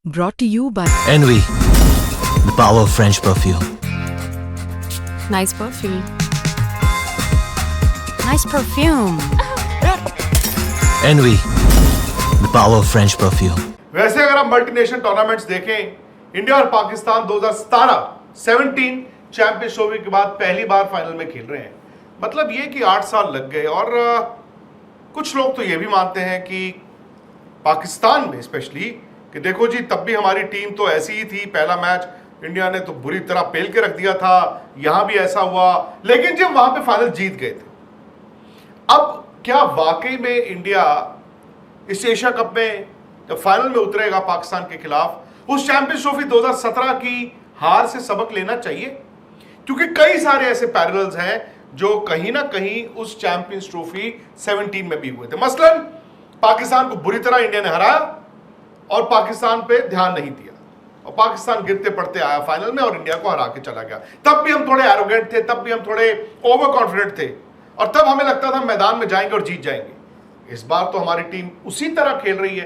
Brought to you by Envy, the power of French perfume. Nice Perfume. Nice Perfume. Envy, the power of French perfume. वैसे अगर हम multinational tournaments देखें, India और Pakistan 2017 champions trophy के बाद पहली बार final में खेल रहे हैं। मतलब ये कि 8 साल लग गए और कुछ लोग तो ये भी मानते हैं कि पाकिस्तान में स्पेशली कि देखो जी तब भी हमारी टीम तो ऐसी ही थी, पहला मैच इंडिया ने तो बुरी तरह पेल के रख दिया था, यहां भी ऐसा हुआ, लेकिन जब वहां पे फाइनल जीत गए थे। अब क्या वाकई में इंडिया इस एशिया कप में जब फाइनल में उतरेगा पाकिस्तान के खिलाफ, उस चैंपियंस ट्रॉफी 2017 की हार से सबक लेना चाहिए? क्योंकि कई सारे ऐसे पैरेलल्स हैं जो कहीं ना कहीं उस चैंपियंस ट्रॉफी 17 में भी हुए थे। मसलन पाकिस्तान को बुरी तरह इंडिया ने हराया और पाकिस्तान पे ध्यान नहीं दिया और पाकिस्तान गिरते पड़ते आया फाइनल में और इंडिया को हरा के चला गया। तब भी हम थोड़े एरोगेंट थे, तब भी हम थोड़े ओवर कॉन्फिडेंट थे और तब हमें लगता था मैदान में जाएंगे और जीत जाएंगे। इस बार तो हमारी टीम उसी तरह खेल रही है,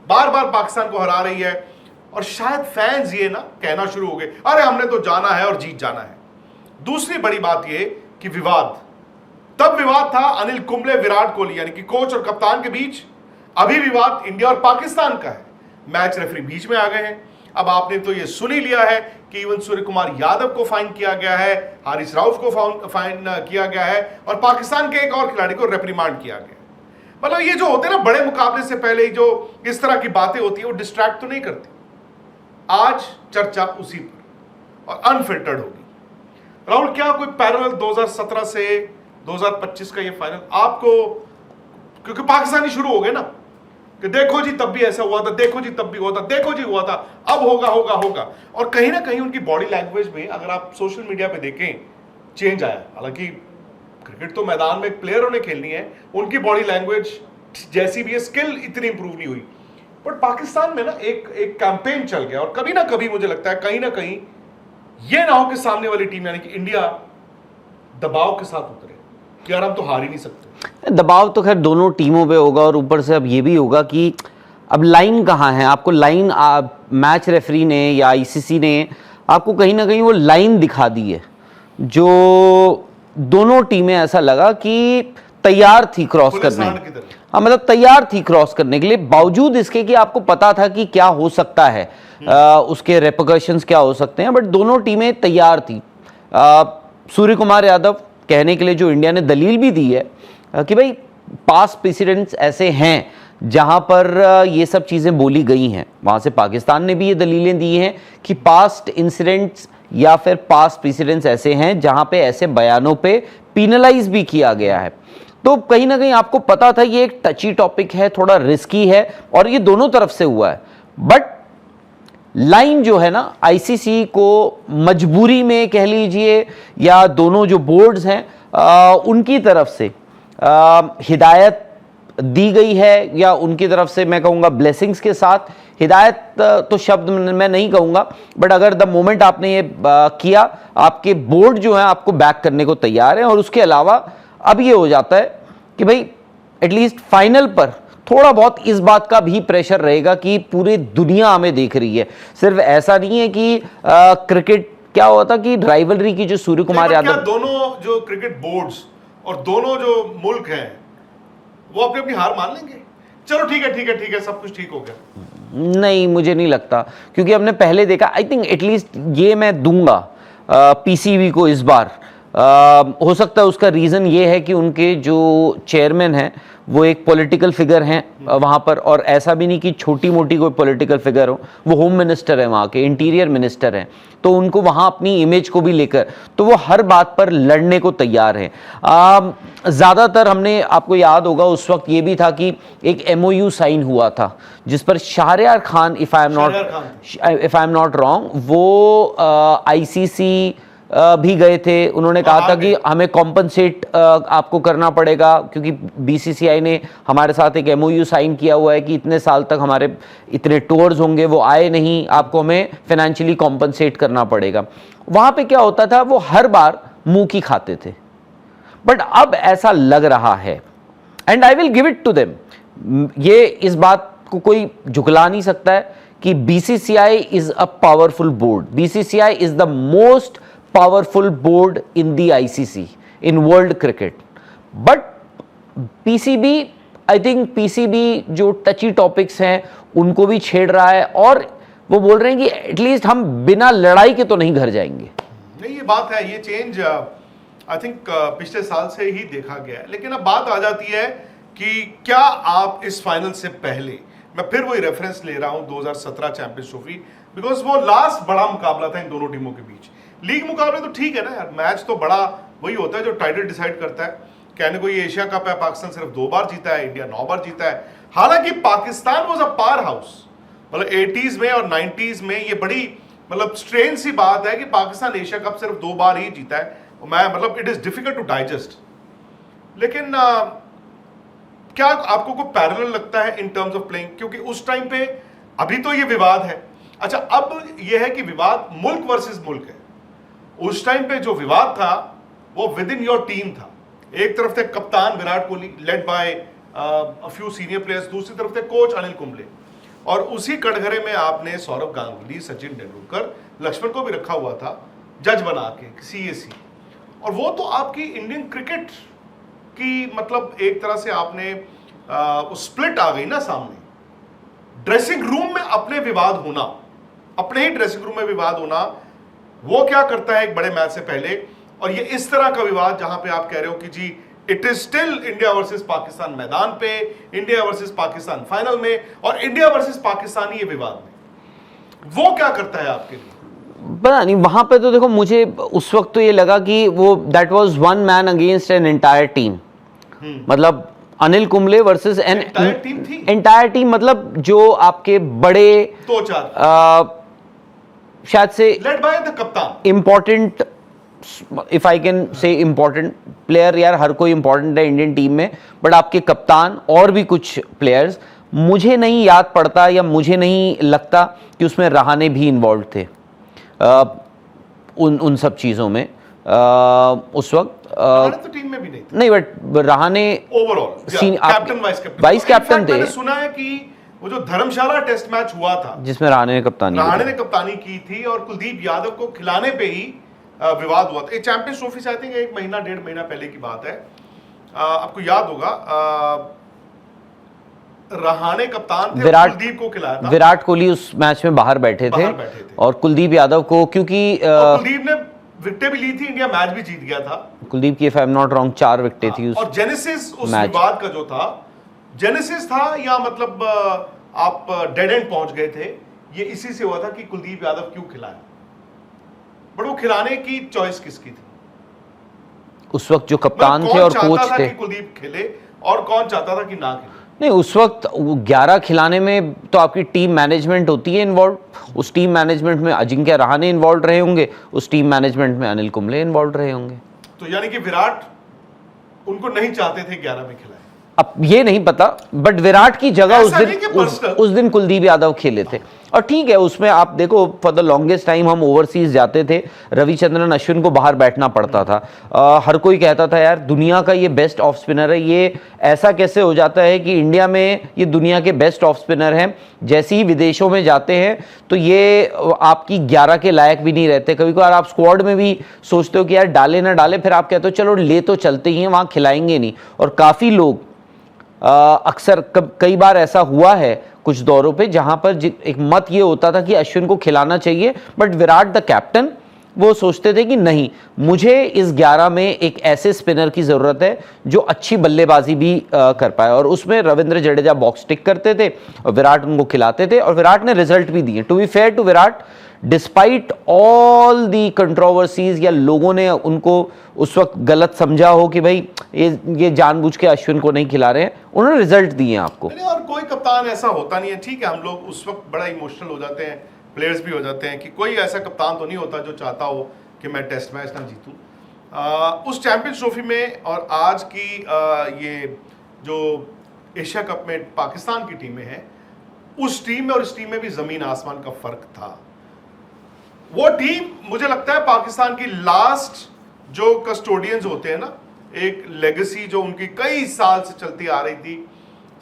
बार बार पाकिस्तान को हरा रही है और शायद फैंस ये ना कहना शुरू हो गए, अरे हमने तो जाना है और जीत जाना है। दूसरी बड़ी बात ये कि विवाद, तब विवाद था अनिल कुंबले विराट कोहली यानी कि कोच और कप्तान के बीच, अभी विवाद इंडिया और पाकिस्तान का है। मैच रेफरी बीच में आ गए हैं। अब आपने तो ये सुन ही लिया है कि इवन सूर्य कुमार यादव को फाइन किया गया है, हारिस राउफ को फाइन किया गया है और पाकिस्तान के एक और खिलाड़ी को रेप्रिमांड किया गया है। मतलब ये जो होते हैं ना बड़े मुकाबले से पहले जो इस तरह की बातें होती है वो डिस्ट्रैक्ट तो नहीं करती। आज चर्चा उसी पर और अनफिल्टर्ड होगी। राहुल, क्या कोई पैरेलल 2017 से 2025 का ये फाइनल आपको, क्योंकि पाकिस्तानी शुरू हो गए ना कि देखो जी तब भी ऐसा हुआ था, देखो जी तब भी हुआ था, देखो जी हुआ था, अब होगा होगा होगा, और कहीं ना कहीं उनकी बॉडी लैंग्वेज में अगर आप सोशल मीडिया पे देखें चेंज आया। हालांकि क्रिकेट तो मैदान में प्लेयरों ने खेलनी है, उनकी बॉडी लैंग्वेज जैसी भी है, स्किल इतनी इंप्रूव नहीं हुई। बट पाकिस्तान में ना एक कैंपेन चल गया और कभी ना कभी मुझे लगता है कहीं ना कहीं ये ना हो कि सामने वाली टीम यानी कि इंडिया दबाव के साथ उतरे कि यार हम तो हार ही नहीं सकते। दबाव तो खैर दोनों टीमों पे होगा और ऊपर से अब ये भी होगा कि अब लाइन कहाँ है। आपको लाइन मैच रेफरी ने या आईसीसी ने आपको कहीं ना कहीं वो लाइन दिखा दी है जो दोनों टीमें ऐसा लगा कि तैयार थी क्रॉस करने। हाँ, मतलब तैयार थी क्रॉस करने के लिए, बावजूद इसके कि आपको पता था कि क्या हो सकता है, उसके रेपरकशंस क्या हो सकते हैं, बट दोनों टीमें तैयार थी। सूर्य कुमार यादव कहने के लिए जो इंडिया ने दलील भी दी है कि भाई पास्ट प्रेसिडेंट्स ऐसे हैं जहां पर ये सब चीज़ें बोली गई हैं, वहां से पाकिस्तान ने भी ये दलीलें दी हैं कि पास्ट इंसिडेंट्स या फिर पास्ट प्रेसिडेंट्स ऐसे हैं जहां पे ऐसे बयानों पे पिनलाइज भी किया गया है। तो कहीं ना कहीं आपको पता था ये एक टची टॉपिक है, थोड़ा रिस्की है और ये दोनों तरफ से हुआ है। बट लाइन जो है ना आईसीसी को मजबूरी में कह लीजिए या दोनों जो बोर्ड्स हैं उनकी तरफ से हिदायत दी गई है, या उनकी तरफ से मैं कहूँगा ब्लेसिंग्स के साथ। हिदायत तो शब्द मैं नहीं कहूँगा, बट अगर द मोमेंट आपने ये किया, आपके बोर्ड जो है आपको बैक करने को तैयार है। और उसके अलावा अब ये हो जाता है कि भाई एटलीस्ट फाइनल पर थोड़ा बहुत इस बात का भी प्रेशर रहेगा कि पूरी दुनिया हमें देख रही है। सिर्फ ऐसा नहीं है कि क्रिकेट क्या हुआ था कि राइवलरी की जो सूर्य कुमार यादव, दोनों जो क्रिकेट बोर्ड्स और दोनों जो मुल्क हैं वो अपनी अपनी हार मान लेंगे, चलो ठीक है ठीक है ठीक है सब कुछ ठीक हो गया? नहीं, मुझे नहीं लगता, क्योंकि हमने पहले देखा। आई थिंक एटलीस्ट ये मैं दूंगा पीसीबी को इस बार। हो सकता है उसका रीज़न ये है कि उनके जो चेयरमैन हैं वो एक पॉलिटिकल फिगर हैं वहाँ पर, और ऐसा भी नहीं कि छोटी मोटी कोई पॉलिटिकल फिगर हो, वो होम मिनिस्टर है, वहाँ के इंटीरियर मिनिस्टर हैं, तो उनको वहाँ अपनी इमेज को भी लेकर तो वो हर बात पर लड़ने को तैयार हैं। ज़्यादातर हमने, आपको याद होगा उस वक्त ये भी था कि एक MOU साइन हुआ था जिस पर Shahriyar Khan, if I am not wrong, वो ICC भी गए थे। उन्होंने कहा था कि हमें कॉम्पनसेट आपको करना पड़ेगा, क्योंकि BCCI ने हमारे साथ एक MOU साइन किया हुआ है कि इतने साल तक हमारे इतने टूर्स होंगे, वो आए नहीं, आपको हमें फाइनेंशियली कॉम्पनसेट करना पड़ेगा। वहाँ पे क्या होता था, वो हर बार मुंह की खाते थे। बट अब ऐसा लग रहा है, and I will give it to them, ये इस बात को कोई झुकला नहीं सकता है कि BCCI is a powerful board, BCCI is the most powerful board in the ICC in world cricket, but PCB, I think PCB जो टची टॉपिक्स हैं उनको भी छेड़ रहा है और वो बोल रहे हैं कि एटलीस्ट हम बिना लड़ाई के तो नहीं घर जाएंगे। नहीं, ये बात है, ये चेंज आई थिंक पिछले साल से ही देखा गया है। लेकिन अब बात आ जाती है कि क्या आप इस फाइनल से पहले, मैं फिर वही रेफरेंस ले रहा हूं 2017 चैंपियंस ट्रॉफी, बिकॉज वो लास्ट बड़ा मुकाबला था इन दोनों टीमों के बीच। लीग मुकाबले तो ठीक है ना यार, मैच तो बड़ा वही होता है जो टाइटल डिसाइड करता है। कहने को ये एशिया कप है, पाकिस्तान सिर्फ 2 बार जीता है, इंडिया 9 बार जीता है। हालांकि Pakistan was a power house, मतलब 80s में और 90s में ये बड़ी मतलब स्ट्रेन सी बात है कि पाकिस्तान एशिया कप सिर्फ 2 बार ही जीता है। मैं मतलब it is difficult to digest. लेकिन क्या आपको कोई पैरेलल लगता है इन टर्म्स ऑफ प्लेइंग? क्योंकि उस टाइम पे, अभी तो ये विवाद है, अच्छा अब ये है कि विवाद मुल्क वर्सेस मुल्क है। उस टाइम पे जो विवाद था वो विद इन योर टीम था। एक तरफ थे कप्तान Virat Kohli led by a few senior players, दूसरी तरफ थे कोच अनिल कुंबले, और उसी कटघरे में आपने सौरव गांगुली, सचिन तेंदुलकर, लक्ष्मण को भी रखा हुआ था जज बना के सीएसी। और वो तो आपकी इंडियन क्रिकेट की मतलब एक तरह से आपने स्प्लिट आ गई ना सामने। ड्रेसिंग रूम में अपने विवाद होना, अपने ही ड्रेसिंग रूम में विवाद होना, वो क्या करता है एक बड़े मैच से पहले? और ये इस तरह का विवाद जहां पे आप कह रहे हो कि जी it is still India versus Pakistan मैदान पे, इंडिया वर्सेस पाकिस्तान फाइनल में, और इंडिया वर्सेस पाकिस्तान ये विवाद में, वो क्या करता है आपके लिए? पता नहीं, वहां पे तो देखो मुझे उस वक्त तो ये लगा कि वो that was one man against an entire team. मतलब Anil Kumble versus an entire team थी, एंटायर टीम, मतलब जो आपके बड़े 2-4 शायद से लेड बाय द कप्तान, important, if I can say important player, यार हर कोई इंपॉर्टेंट है इंडियन टीम में, बट आपके कप्तान और भी कुछ प्लेयर्स, मुझे नहीं याद पड़ता या मुझे नहीं लगता कि उसमें रहाणे भी इन्वॉल्व थे उन सब चीज़ों में उस वक्त। तो टीम में भी नहीं थे। नहीं, but Rahane overall captain vice captain थे। मैंने सुना है कि वो जो धर्मशाला टेस्ट मैच हुआ था जिसमें रहाणे ने कप्तानी की थी और कुलदीप यादव को खिलाने पे ही विवाद हुआ था। चैंपियंस ट्रॉफी से आई थिंक 1 महीना 1.5 महीना पहले की बात है। आपको याद होगा रहाणे कप्तान थे, कुलदीप को खिलाया था। विराट कोहली उस मैच में बाहर बैठे थे और कुलदीप यादव को, क्योंकि कुलदीप ने विकेटें भी ली थी, इंडिया मैच भी जीत गया था। कुलदीप की, if I am not wrong, 4 विकेटें थी उस। और जेनेसिस उस विवाद का जो था, जेनेसिस था या मतलब आप डेड एंड पहुंच गए थे, ये इसी से हुआ था कि कुलदीप यादव क्यों खिलाया। बट वो खिलाने की चॉइस किसकी थी उस वक्त? जो कप्तान थे और कोच थे। कुलदीप खेले और कौन चाहता था कि ना खेले? नहीं, उस वक्त 11 खिलाने में तो आपकी टीम मैनेजमेंट होती है इन्वॉल्व। उस टीम मैनेजमेंट में अजिंक्य रहाणे इन्वॉल्व रहे होंगे, उस टीम मैनेजमेंट में अनिल कुंबले इन्वॉल्व रहे होंगे। तो यानी कि विराट उनको नहीं चाहते थे 11 में खिलाए। अब ये नहीं पता, बट विराट की जगह उस दिन कुलदीप यादव खेले थे। और ठीक है, उसमें आप देखो फॉर द लॉन्गेस्ट टाइम हम ओवरसीज जाते थे, रविचंद्रन अश्विन को बाहर बैठना पड़ता था। हर कोई कहता था यार दुनिया का ये बेस्ट ऑफ स्पिनर है, ये ऐसा कैसे हो जाता है कि इंडिया में ये दुनिया के बेस्ट ऑफ स्पिनर हैं, जैसे ही विदेशों में जाते हैं तो ये आपकी 11 के लायक भी नहीं रहते। कभी कभार आप स्क्वाड में भी सोचते हो कि यार डाले ना डाले, फिर आप कहते हो चलो ले तो चलते ही हैं, वहाँ खिलाएंगे नहीं। और काफ़ी लोग अक्सर कई बार ऐसा हुआ है कुछ दौरों पे जहां पर एक मत ये होता था कि अश्विन को खिलाना चाहिए, बट विराट द कैप्टन वो सोचते थे कि नहीं, मुझे इस 11 में एक ऐसे स्पिनर की ज़रूरत है जो अच्छी बल्लेबाजी भी कर पाए। और उसमें रविंद्र जडेजा बॉक्स टिक करते थे और विराट उनको खिलाते थे, और विराट ने रिजल्ट भी दिए। To be fair to Virat, despite all the controversies या लोगों ने उनको उस वक्त गलत समझा हो कि भाई ये जानबूझ के अश्विन को नहीं खिला रहे हैं, उन्होंने रिजल्ट दिए आपको। और कोई कप्तान ऐसा होता नहीं है, ठीक है हम लोग उस वक्त बड़ा इमोशनल हो जाते हैं, प्लेयर्स भी हो जाते हैं, कि कोई ऐसा कप्तान तो नहीं होता जो चाहता हो कि मैं टेस्ट मैच ना जीतूं। उस चैंपियंस ट्रॉफी में और आज की ये जो एशिया कप में पाकिस्तान की टीमें हैं, उस टीम में और इस टीम में भी जमीन आसमान का फर्क था। वो टीम मुझे लगता है पाकिस्तान की लास्ट जो कस्टोडियंस होते हैं ना, एक लेगेसी जो उनकी कई साल से चलती आ रही थी,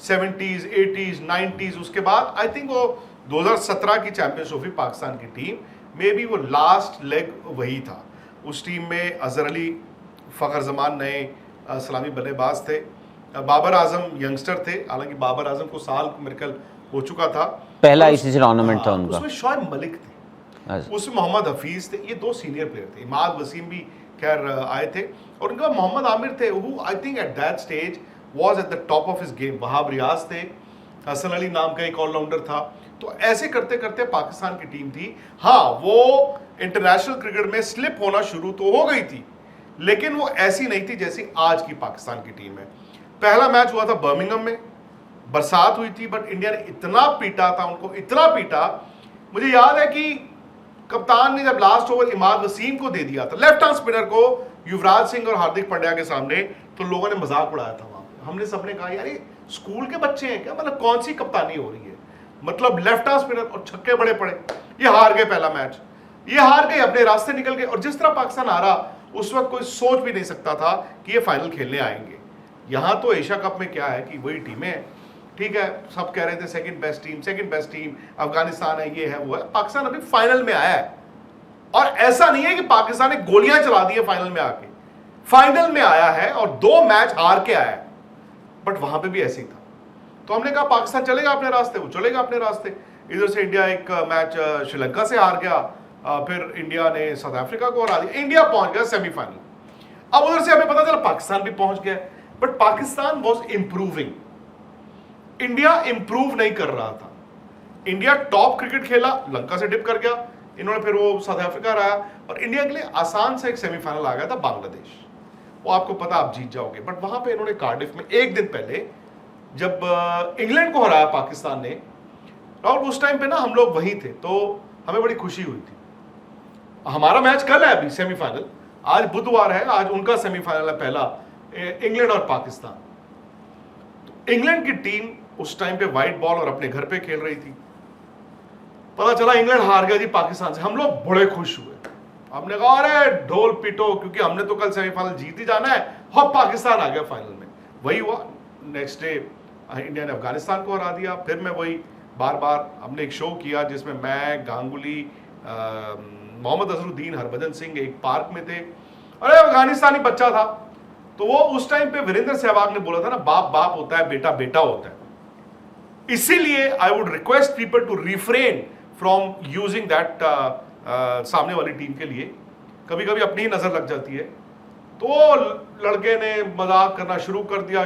70s 80s 90s, उसके बाद आई थिंक वो 2017 की चैंपियंस ट्रॉफी पाकिस्तान की टीम में भी वो लास्ट लेग वही था। उस टीम में अजहर अली, फ़खर जमान नए सलामी बल्लेबाज थे, बाबर आजम यंगस्टर थे, हालांकि बाबर आजम को साल मेरे ख्याल हो चुका था, पहला आईसीसी टूर्नामेंट था उनका। उसमें शोएब मलिक थे, उसमें मोहम्मद हफीज थे, ये 2 सीनियर प्लेयर थे। इमाद वसीम भी खैर आए थे, और उनके बाद मोहम्मद आमिर थे, who I think at that stage was at the top of his game. Wahab Riaz थे, हसन अली नाम का एक ऑलराउंडर था। तो ऐसे करते करते पाकिस्तान की टीम थी। हाँ, वो इंटरनेशनल क्रिकेट में स्लिप होना शुरू तो हो गई थी, लेकिन वो ऐसी नहीं थी जैसी आज की पाकिस्तान की टीम है। पहला मैच हुआ था बर्मिंघम में, बरसात हुई थी, बट इंडिया ने इतना पीटा था उनको, इतना पीटा। मुझे याद है कि कप्तान ने जब लास्ट ओवर इमाद वसीम को दे दिया था, लेफ्ट हैंड स्पिनर को, युवराज सिंह और हार्दिक पांड्या के सामने, तो लोगों ने मजाक उड़ाया था वहां पे। हमने सबने कहा यार ये स्कूल के बच्चे हैं क्या, मतलब कौन सी कप्तानी हो रही है, मतलब लेफ्ट हैंड स्पिनर और छक्के बड़े पड़े। ये हार गए पहला मैच, ये हार गए, अपने रास्ते निकल गए। और जिस तरह पाकिस्तान हारा, उस वक्त कोई सोच भी नहीं सकता था कि ये फाइनल खेलने आएंगे। यहां तो एशिया कप में क्या है कि वही टीमें हैं, ठीक है, सब कह रहे थे सेकंड बेस्ट टीम अफगानिस्तान है, ये है वो है। पाकिस्तान अभी फाइनल में आया है, और ऐसा नहीं है कि पाकिस्तान ने गोलियां चला दी है फाइनल में आके, फाइनल में आया है और 2 मैच हार के आया है। बट वहां पे भी ऐसे ही था। तो हमने कहा पाकिस्तान चलेगा अपने रास्ते, वो चलेगा अपने रास्ते। इधर से इंडिया एक मैच श्रीलंका से हार गया, फिर इंडिया ने साउथ अफ्रीका को हरा दिया, इंडिया पहुंच गया सेमीफाइनल। अब उधर से हमें पता चला पाकिस्तान भी पहुंच गया, but Pakistan was improving, India improve नहीं कर रहा था। इंडिया टॉप क्रिकेट खेला, लंका से डिप कर गया, इन्होंने फिर वो साउथ अफ्रीका रहा, और इंडिया के लिए आसान से एक सेमीफाइनल आ गया था बांग्लादेश। वो आपको पता आप जीत जाओगे, बट वहां पे इन्होंने कार्डिफ में एक दिन पहले जब इंग्लैंड को हराया पाकिस्तान ने, और उस टाइम पे ना हम लोग वहीं थे, तो हमें बड़ी खुशी हुई थी। हमारा मैच कल है अभी सेमीफाइनल, आज बुधवार है, आज उनका सेमीफाइनल है पहला, इंग्लैंड और पाकिस्तान। तो इंग्लैंड की टीम उस टाइम पे व्हाइट बॉल और अपने घर पे खेल रही थी। पता चला इंग्लैंड हार गया जी पाकिस्तान से, हम लोग बड़े खुश हुए। हमने कहा अरे ढोल पीटो, क्योंकि हमने तो कल सेमीफाइनल जीत ही जाना है, और पाकिस्तान आ गया फाइनल में। वही हुआ, नेक्स्ट डे इंडिया ने अफगानिस्तान को हरा दिया। फिर मैं वही बार बार हमने एक शो किया जिसमें मैं, गांगुली, मोहम्मद अजहरुद्दीन, हरभजन सिंह एक पार्क में थे। अरे अफगानिस्तानी बच्चा था, तो वो उस टाइम पे वीरेंद्र सहवाग ने बोला था ना, बाप बाप होता है, बेटा बेटा होता है। इसीलिए I would request people to refrain from using that सामने वाली टीम के लिए। कभी कभी अपनी ही नजर लग जाती है। तो लड़के ने मजाक करना शुरू कर दिया,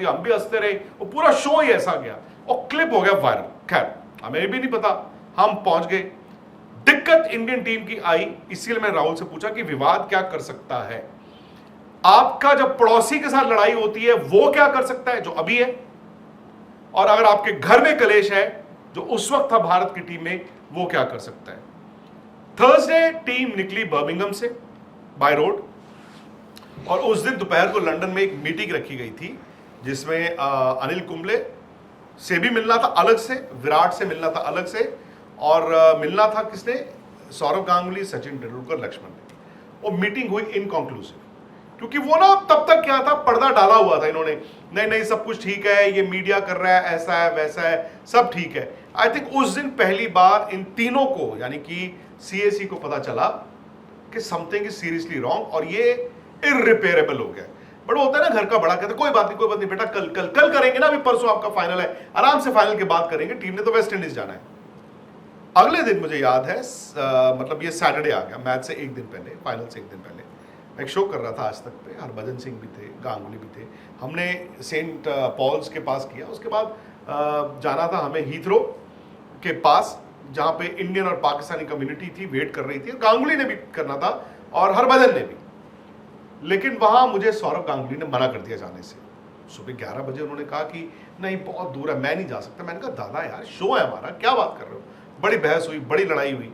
हम भी हंसते रहे, वो पूरा शो ही ऐसा गया और क्लिप हो गया वायरल। खैर हमें भी नहीं पता, हम पहुंच गए। दिक्कत इंडियन टीम की आई, इसीलिए मैं राहुल से पूछा कि विवाद क्या कर सकता है। आपका जब पड़ोसी के साथ लड़ाई होती है वो क्या कर सकता है, जो अभी है, और अगर आपके घर में कलेश है जो उस वक्त था भारत की टीम में, वो क्या कर सकता है। थर्सडे टीम निकली बर्मिंघम से बाय रोड, और उस दिन दोपहर को लंदन में एक मीटिंग रखी गई थी जिसमें अनिल कुंबले से भी मिलना था अलग से, विराट से मिलना था अलग से, और मिलना था किसने, सौरव गांगुली, सचिन तेंदुलकर, लक्ष्मण ने। वो मीटिंग हुई इनकॉन्क्लूसिव, क्योंकि वो ना तब तक क्या था, पर्दा डाला हुआ था इन्होंने, नहीं नहीं सब कुछ ठीक है, ये मीडिया कर रहा है, ऐसा है वैसा है, सब ठीक है। आई थिंक उस दिन पहली बार इन तीनों को, यानी कि सीएसी को पता चला कि समथिंग इज सीरियसली रॉन्ग, और ये इररिपेयरेबल हो गया। बट होता है ना, घर का बड़ा कहता है कोई बात नहीं बेटा, कल कल कल करेंगे ना, अभी परसों आपका फाइनल है, आराम से फाइनल के बाद करेंगे, टीम ने तो वेस्ट इंडीज जाना है। अगले दिन मुझे याद है, मतलब ये सैटरडे आ गया, मैच से एक दिन पहले, फाइनल से एक दिन पहले मैं एक शो कर रहा था आज तक पे, हरभजन सिंह भी थे, गांगुली भी थे। हमने सेंट पॉल्स के पास किया, उसके बाद जाना था हमें हीथ्रो के पास, जहाँ पे इंडियन और पाकिस्तानी कम्युनिटी थी, वेट कर रही थी। गांगुली ने भी करना था और हरभजन ने भी, लेकिन वहाँ मुझे सौरव गांगुली ने मना कर दिया जाने से। सुबह 11 बजे उन्होंने कहा कि नहीं बहुत दूर है, मैं नहीं जा सकता। मैंने कहा दादा यार शो है हमारा, क्या बात कर रहे हो। बड़ी बहस हुई, बड़ी लड़ाई हुई।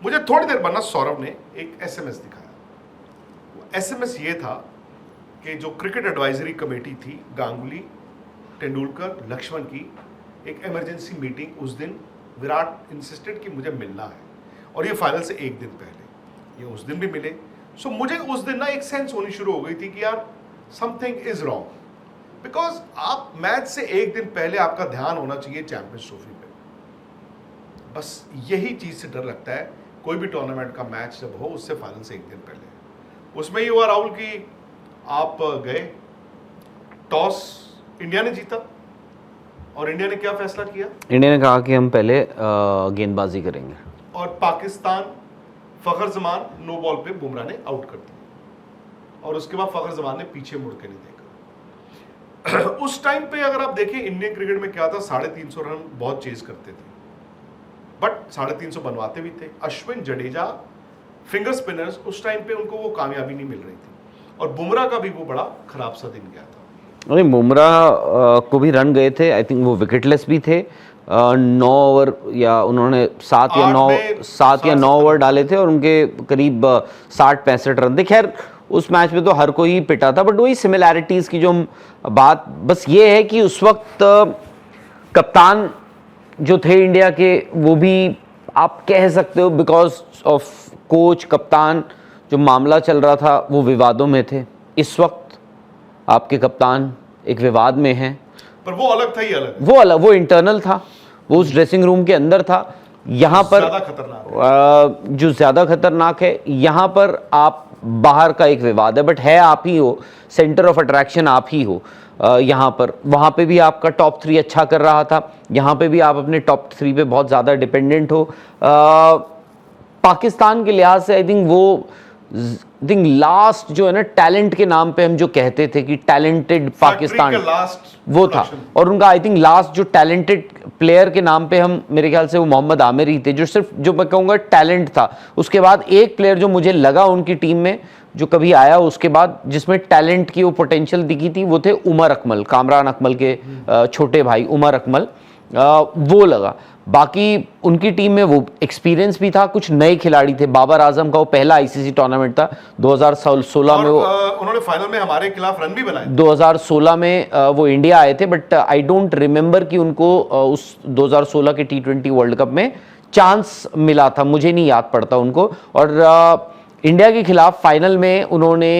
मुझे थोड़ी देर बाद सौरव ने एक SMS दिखाया। SMS ये था कि जो क्रिकेट एडवाइजरी कमेटी थी, गांगुली, तेंदुलकर, लक्ष्मण की एक इमरजेंसी मीटिंग उस दिन, विराट इंसिस्टेड कि मुझे मिलना है, और ये फाइनल से एक दिन पहले, ये उस दिन भी मिले। सो मुझे उस दिन ना एक सेंस होनी शुरू हो गई थी कि यार समथिंग इज रॉन्ग, बिकॉज आप मैच से एक दिन पहले आपका ध्यान होना चाहिए चैंपियंस ट्रॉफी पे। बस यही चीज़ से डर लगता है कोई भी टूर्नामेंट का मैच जब हो उससे फाइनल से एक दिन पहले। उसमें ये हुआ राहुल कि आप गए, टॉस इंडिया ने जीता और इंडिया ने क्या फैसला किया? इंडिया ने कहा कि हम पहले गेंदबाजी करेंगे और पाकिस्तान फखर जमान नो बॉल पे बुमराह ने आउट कर दिया और उसके बाद फखर जमान ने पीछे मुड़ के नहीं देखा। उस टाइम पे अगर आप देखें इंडियन क्रिकेट में क्या था, 350 रन बहुत चेज करते थे, बट 350 बनवाते भी थे। अश्विन, जडेजा, फिंगर स्पिनर्स, उस टाइम पे उनको वो कामयाबी नहीं मिल रही थी और बुमराह का भी वो बड़ा खराब सा दिन गया था। नहीं, बुमराह को भी रन गए थे, आई थिंक वो विकेटलेस भी थे। 9 ओवर या उन्होंने 7 या 9 ओवर डाले थे और उनके करीब 60-65 रन थे। खैर उस मैच में तो हर कोई ही पिटा था, बट वही सिमिलैरिटीज़ की जो बात बस ये है कि उस वक्त कप्तान जो थे इंडिया के, वो भी आप कह सकते हो बिकॉज ऑफ कोच कप्तान जो मामला चल रहा था वो विवादों में थे। इस वक्त आपके कप्तान एक विवाद में हैं, पर वो अलग था, ही अलग है। वो अलग, वो इंटरनल था, वो उस ड्रेसिंग रूम के अंदर था। यहाँ पर ज़्यादा खतरनाक जो ज़्यादा खतरनाक है, यहाँ पर आप बाहर का एक विवाद है, बट है आप ही हो, सेंटर ऑफ अट्रैक्शन आप ही हो। यहाँ पर, वहाँ पे भी आपका टॉप 3 अच्छा कर रहा था, यहाँ पे भी आप अपने टॉप 3 पे बहुत ज़्यादा डिपेंडेंट हो। पाकिस्तान के लिहाज से आई थिंक वो लास्ट जो है ना, टैलेंट के नाम पे हम जो कहते थे कि टैलेंटेड पाकिस्तान, वो था। और उनका आई थिंक लास्ट जो टैलेंटेड प्लेयर के नाम पे हम, मेरे ख्याल से वो मोहम्मद आमिर ही थे, जो सिर्फ जो मैं कहूँगा टैलेंट था। उसके बाद एक प्लेयर जो मुझे लगा उनकी टीम में जो कभी आया उसके बाद जिसमें टैलेंट की वो पोटेंशियल दिखी थी, वो थे उमर अकमल, कामरान अकमल के छोटे भाई उमर अकमल, वो लगा। बाकी उनकी टीम में वो एक्सपीरियंस भी था, कुछ नए खिलाड़ी थे। बाबर आजम का वो पहला आईसीसी टूर्नामेंट था 2016 में, वो उन्होंने फाइनल में हमारे खिलाफ रन भी बनाए। 2016 में वो इंडिया आए थे, बट आई डोंट रिमेंबर कि उनको उस 2016 के T20 वर्ल्ड कप में चांस मिला था, मुझे नहीं याद पड़ता उनको। और इंडिया के खिलाफ फाइनल में उन्होंने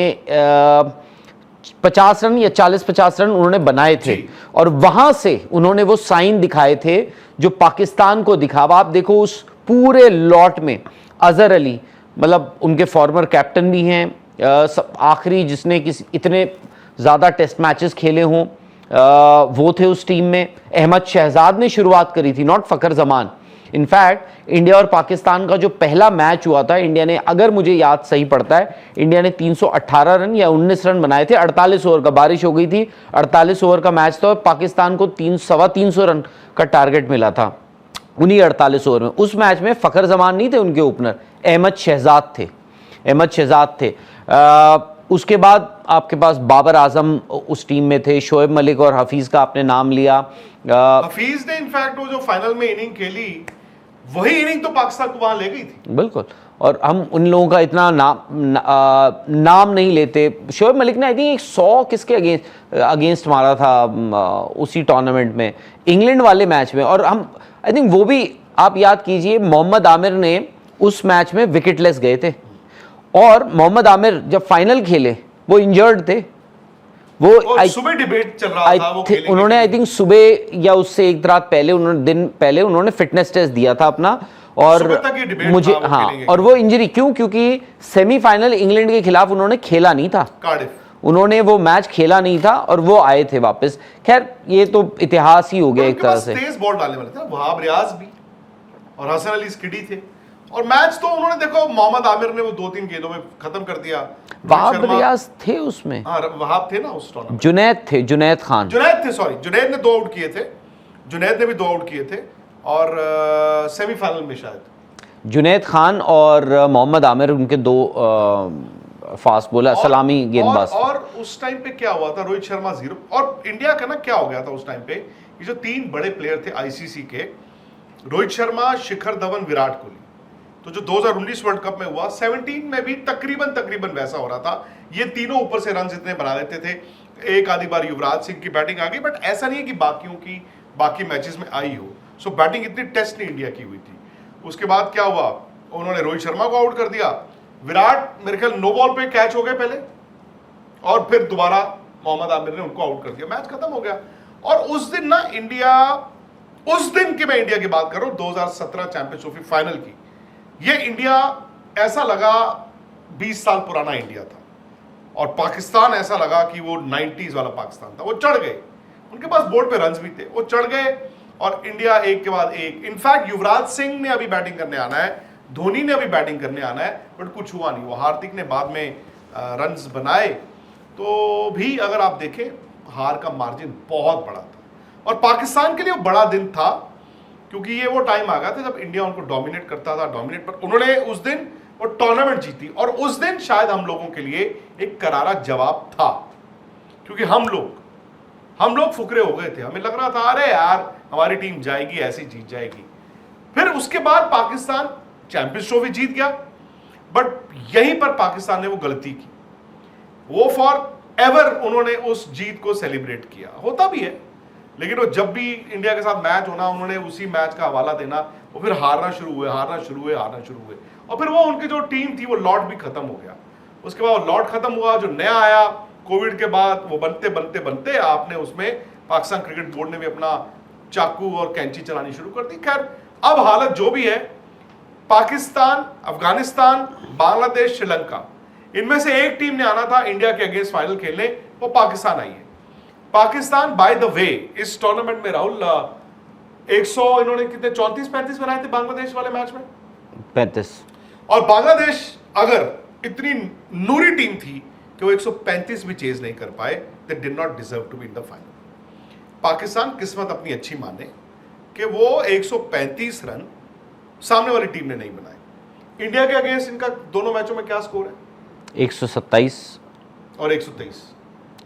50 रन या 40-50 रन उन्होंने बनाए थे और वहां से उन्होंने वो साइन दिखाए थे जो पाकिस्तान को दिखा। आप देखो उस पूरे लॉट में अजहर अली, मतलब उनके फॉर्मर कैप्टन भी हैं, आखिरी जिसने इतने ज़्यादा टेस्ट मैचेस खेले हों वो थे उस टीम में। अहमद शहजाद ने शुरुआत करी थी, not Fakhar Zaman. In fact India और पाकिस्तान का जो पहला मैच हुआ था, इंडिया ने, अगर मुझे याद सही पड़ता है, इंडिया ने 318 रन या 19 रन बनाए थे। 48 ओवर का, बारिश हो गई थी, 48 ओवर का मैच था और पाकिस्तान को 300-325 रन का टारगेट मिला था उन्हीं 48 ओवर में। उस मैच में फखर जमान नहीं थे उनके ओपनर, अहमद शहजाद थे, अहमद शहजाद थे। उसके बाद आपके पास बाबर आजम उस टीम में थे, शोएब मलिक और हफीज़ का आपने नाम लिया। हफीज ने इनफैक्ट वो जो फाइनल में इनिंग खेली, वही इनिंग तो पाकिस्तान को वहां ले गई थी। बिल्कुल, और हम उन लोगों का इतना नाम नहीं लेते। शोएब मलिक ने आई थिंक 100 किसके अगेंस्ट मारा था उसी टूर्नामेंट में, इंग्लैंड वाले मैच में। और हम आई थिंक वो भी आप याद कीजिए, मोहम्मद आमिर ने उस मैच में विकेटलेस गए थे और मोहम्मद आमिर जब फाइनल खेले वो इंजर्ड थे। वो सुबह डिबेट चल रहा था, वो उन्होंने आई थिंक सुबह या उससे एक रात पहले, दिन पहले उन्होंने फिटनेस टेस्ट दिया था अपना। और मुझे और वो इंजरी क्योंकि सेमीफाइनल इंग्लैंड के खिलाफ उन्होंने खेला नहीं था, उन्होंने वो मैच खेला नहीं था और वो आए थे वापस। खैर ये तो इतिहास ही हो गया एक तरह से। तेज बॉल डालने वाले थे, वहाब रियाज भी और हसन अली स्किडी थे और मैच तो उन्होंने, देखो मोहम्मद आमिर ने वो 2-3 गेंदों में खत्म कर दिया। वहाब रियाज थे उसमें, वहाब थे ना उस टूर्नामेंट। जुनैद खान, जुनैद ने 2 आउट किए थे, जुनैद ने भी 2 आउट किए थे और सेमीफाइनल में शायद जुनैद खान और मोहम्मद आमिर उनके 2 फास्ट बॉलर, सलामी गेंदबाज। और उस टाइम पे क्या हुआ था, रोहित शर्मा 0 और इंडिया का ना क्या हो गया था उस टाइम पे, ये जो 3 बड़े प्लेयर थे आईसीसी के, रोहित शर्मा, शिखर धवन, विराट कोहली, तो जो 2019 वर्ल्ड कप में हुआ, 17 में भी तकरीबन वैसा हो रहा था। ये तीनों ऊपर से रन इतने बना लेते थे, एक आधी बार युवराज सिंह की बैटिंग आ गई, बट ऐसा नहीं है कि बाकियों की बाकी मैचेस में आई हो। सो बैटिंग इतनी टेस्ट नहीं इंडिया की हुई थी। उसके बाद क्या हुआ, उन्होंने रोहित शर्मा को आउट कर दिया, विराट मेरे ख्याल नो बॉल पे कैच हो गए पहले और फिर दोबारा मोहम्मद आमिर ने उनको आउट कर दिया, मैच खत्म हो गया। और उस दिन ना इंडिया उस दिन की मैं इंडिया की बात कर रहा हूं, 2017 चैंपियंस ट्रॉफी फाइनल की। ये इंडिया ऐसा लगा 20 साल पुराना इंडिया था, और पाकिस्तान ऐसा लगा कि वो 90s वाला पाकिस्तान था। वो चढ़ गए, उनके पास बोर्ड पे रन्स भी थे, वो चढ़ गए और इंडिया एक के बाद एक। इनफैक्ट युवराज सिंह ने अभी बैटिंग करने आना है, धोनी ने अभी बैटिंग करने आना है, बट कुछ हुआ नहीं। वो हार्दिक ने बाद में रन्स बनाए, तो भी अगर आप देखें हार का मार्जिन बहुत बड़ा था, और पाकिस्तान के लिए वो बड़ा दिन था, क्योंकि ये वो टाइम आ गया था जब इंडिया उनको डोमिनेट करता था, पर उन्होंने उस दिन वो टूर्नामेंट जीती, और उस दिन शायद हम लोगों के लिए एक करारा जवाब था, क्योंकि हम लोग फुकरे हो गए थे। हमें लग रहा था अरे यार हमारी टीम जाएगी, ऐसी जीत जाएगी। फिर उसके बाद पाकिस्तान चैंपियंस ट्रॉफी जीत गया, बट यहीं पर पाकिस्तान ने वो गलती की, वो फॉर एवर उन्होंने उस जीत को सेलिब्रेट किया। होता भी है, लेकिन वो जब भी इंडिया के साथ मैच होना, उन्होंने उसी मैच का हवाला देना, वो फिर हारना शुरू हुए, और फिर वो उनकी जो टीम थी वो लॉट भी खत्म हो गया। उसके बाद लॉट खत्म हुआ, जो नया आया कोविड के बाद, वो बनते आपने उसमें पाकिस्तान क्रिकेट बोर्ड ने भी अपना चाकू और कैंची चलानी शुरू कर दी। खैर अब हालत जो भी है, पाकिस्तान, अफगानिस्तान, बांग्लादेश, श्रीलंका, इनमें से एक टीम ने आना था इंडिया के अगेंस्ट फाइनल खेलने, वो पाकिस्तान आई है। पाकिस्तान बाय द वे इस टूर्नामेंट में राहुल 100 इन्होंने कितने 34-35 बनाए थे बांग्लादेश वाले मैच में, 35, और बांग्लादेश अगर इतनी नूरी टीम थी कि वो 135 भी चेज नहीं कर पाए, they did not deserve to be in the final. Pakistan किस्मत अपनी अच्छी माने कि वो 135 रन सामने वाली टीम ने नहीं बनाए। इंडिया के अगेंस्ट इनका दोनों मैचों में क्या स्कोर है? 127 और 123।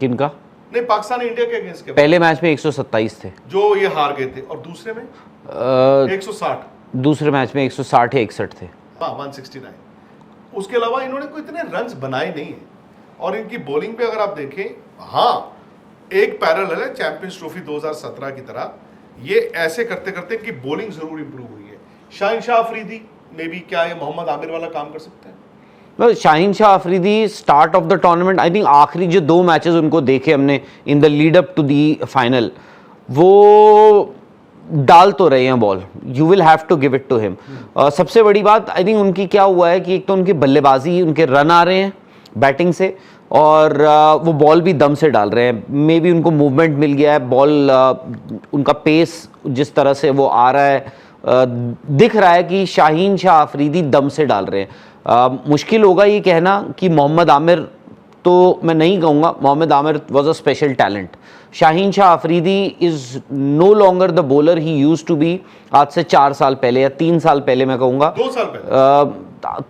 किनका? नहीं, पाकिस्तान इंडिया के अगेंस्ट के पहले मैच में 127 थे जो ये हार गए थे, और दूसरे में 160, दूसरे मैच में 160 या 61 थे। हाँ 169। उसके अलावा इन्होंने कोई इतने रन्स बनाए नहीं है, और इनकी बॉलिंग पे अगर आप देखें, हाँ एक पैरेलल है चैंपियंस ट्रॉफी 2017 की तरह, ये ऐसे करते करते इनकी बॉलिंग जरूर इंप्रूव हुई है। शाहीन शाह अफरीदी में भी क्या ये मोहम्मद आमिर वाला काम कर सकते हैं? Shaheen Shah Afridi start off the tournament, I think आखिरी जो 2 मैचेस उनको देखे हमने in the lead up to the final, वो डाल तो रहे हैं ball, you will have to give it to him. सबसे बड़ी बात आई थिंक उनकी क्या हुआ है कि एक तो उनकी बल्लेबाजी, उनके रन आ रहे हैं बैटिंग से, और वो बॉल भी दम से डाल रहे हैं। मे बी उनको मूवमेंट मिल गया है, बॉल उनका पेस जिस तरह से वो आ रहा है, दिख रहा है कि शाहीन शाह अफरीदी दम से डाल रहे हैं। मुश्किल होगा ये कहना कि मोहम्मद आमिर, तो मैं नहीं कहूँगा, Mohammad Amir was a special talent. Shaheen Shah Afridi is no longer the bowler he used to be आज से 4 साल पहले या 3 साल पहले, मैं कहूँगा 2 साल पहले,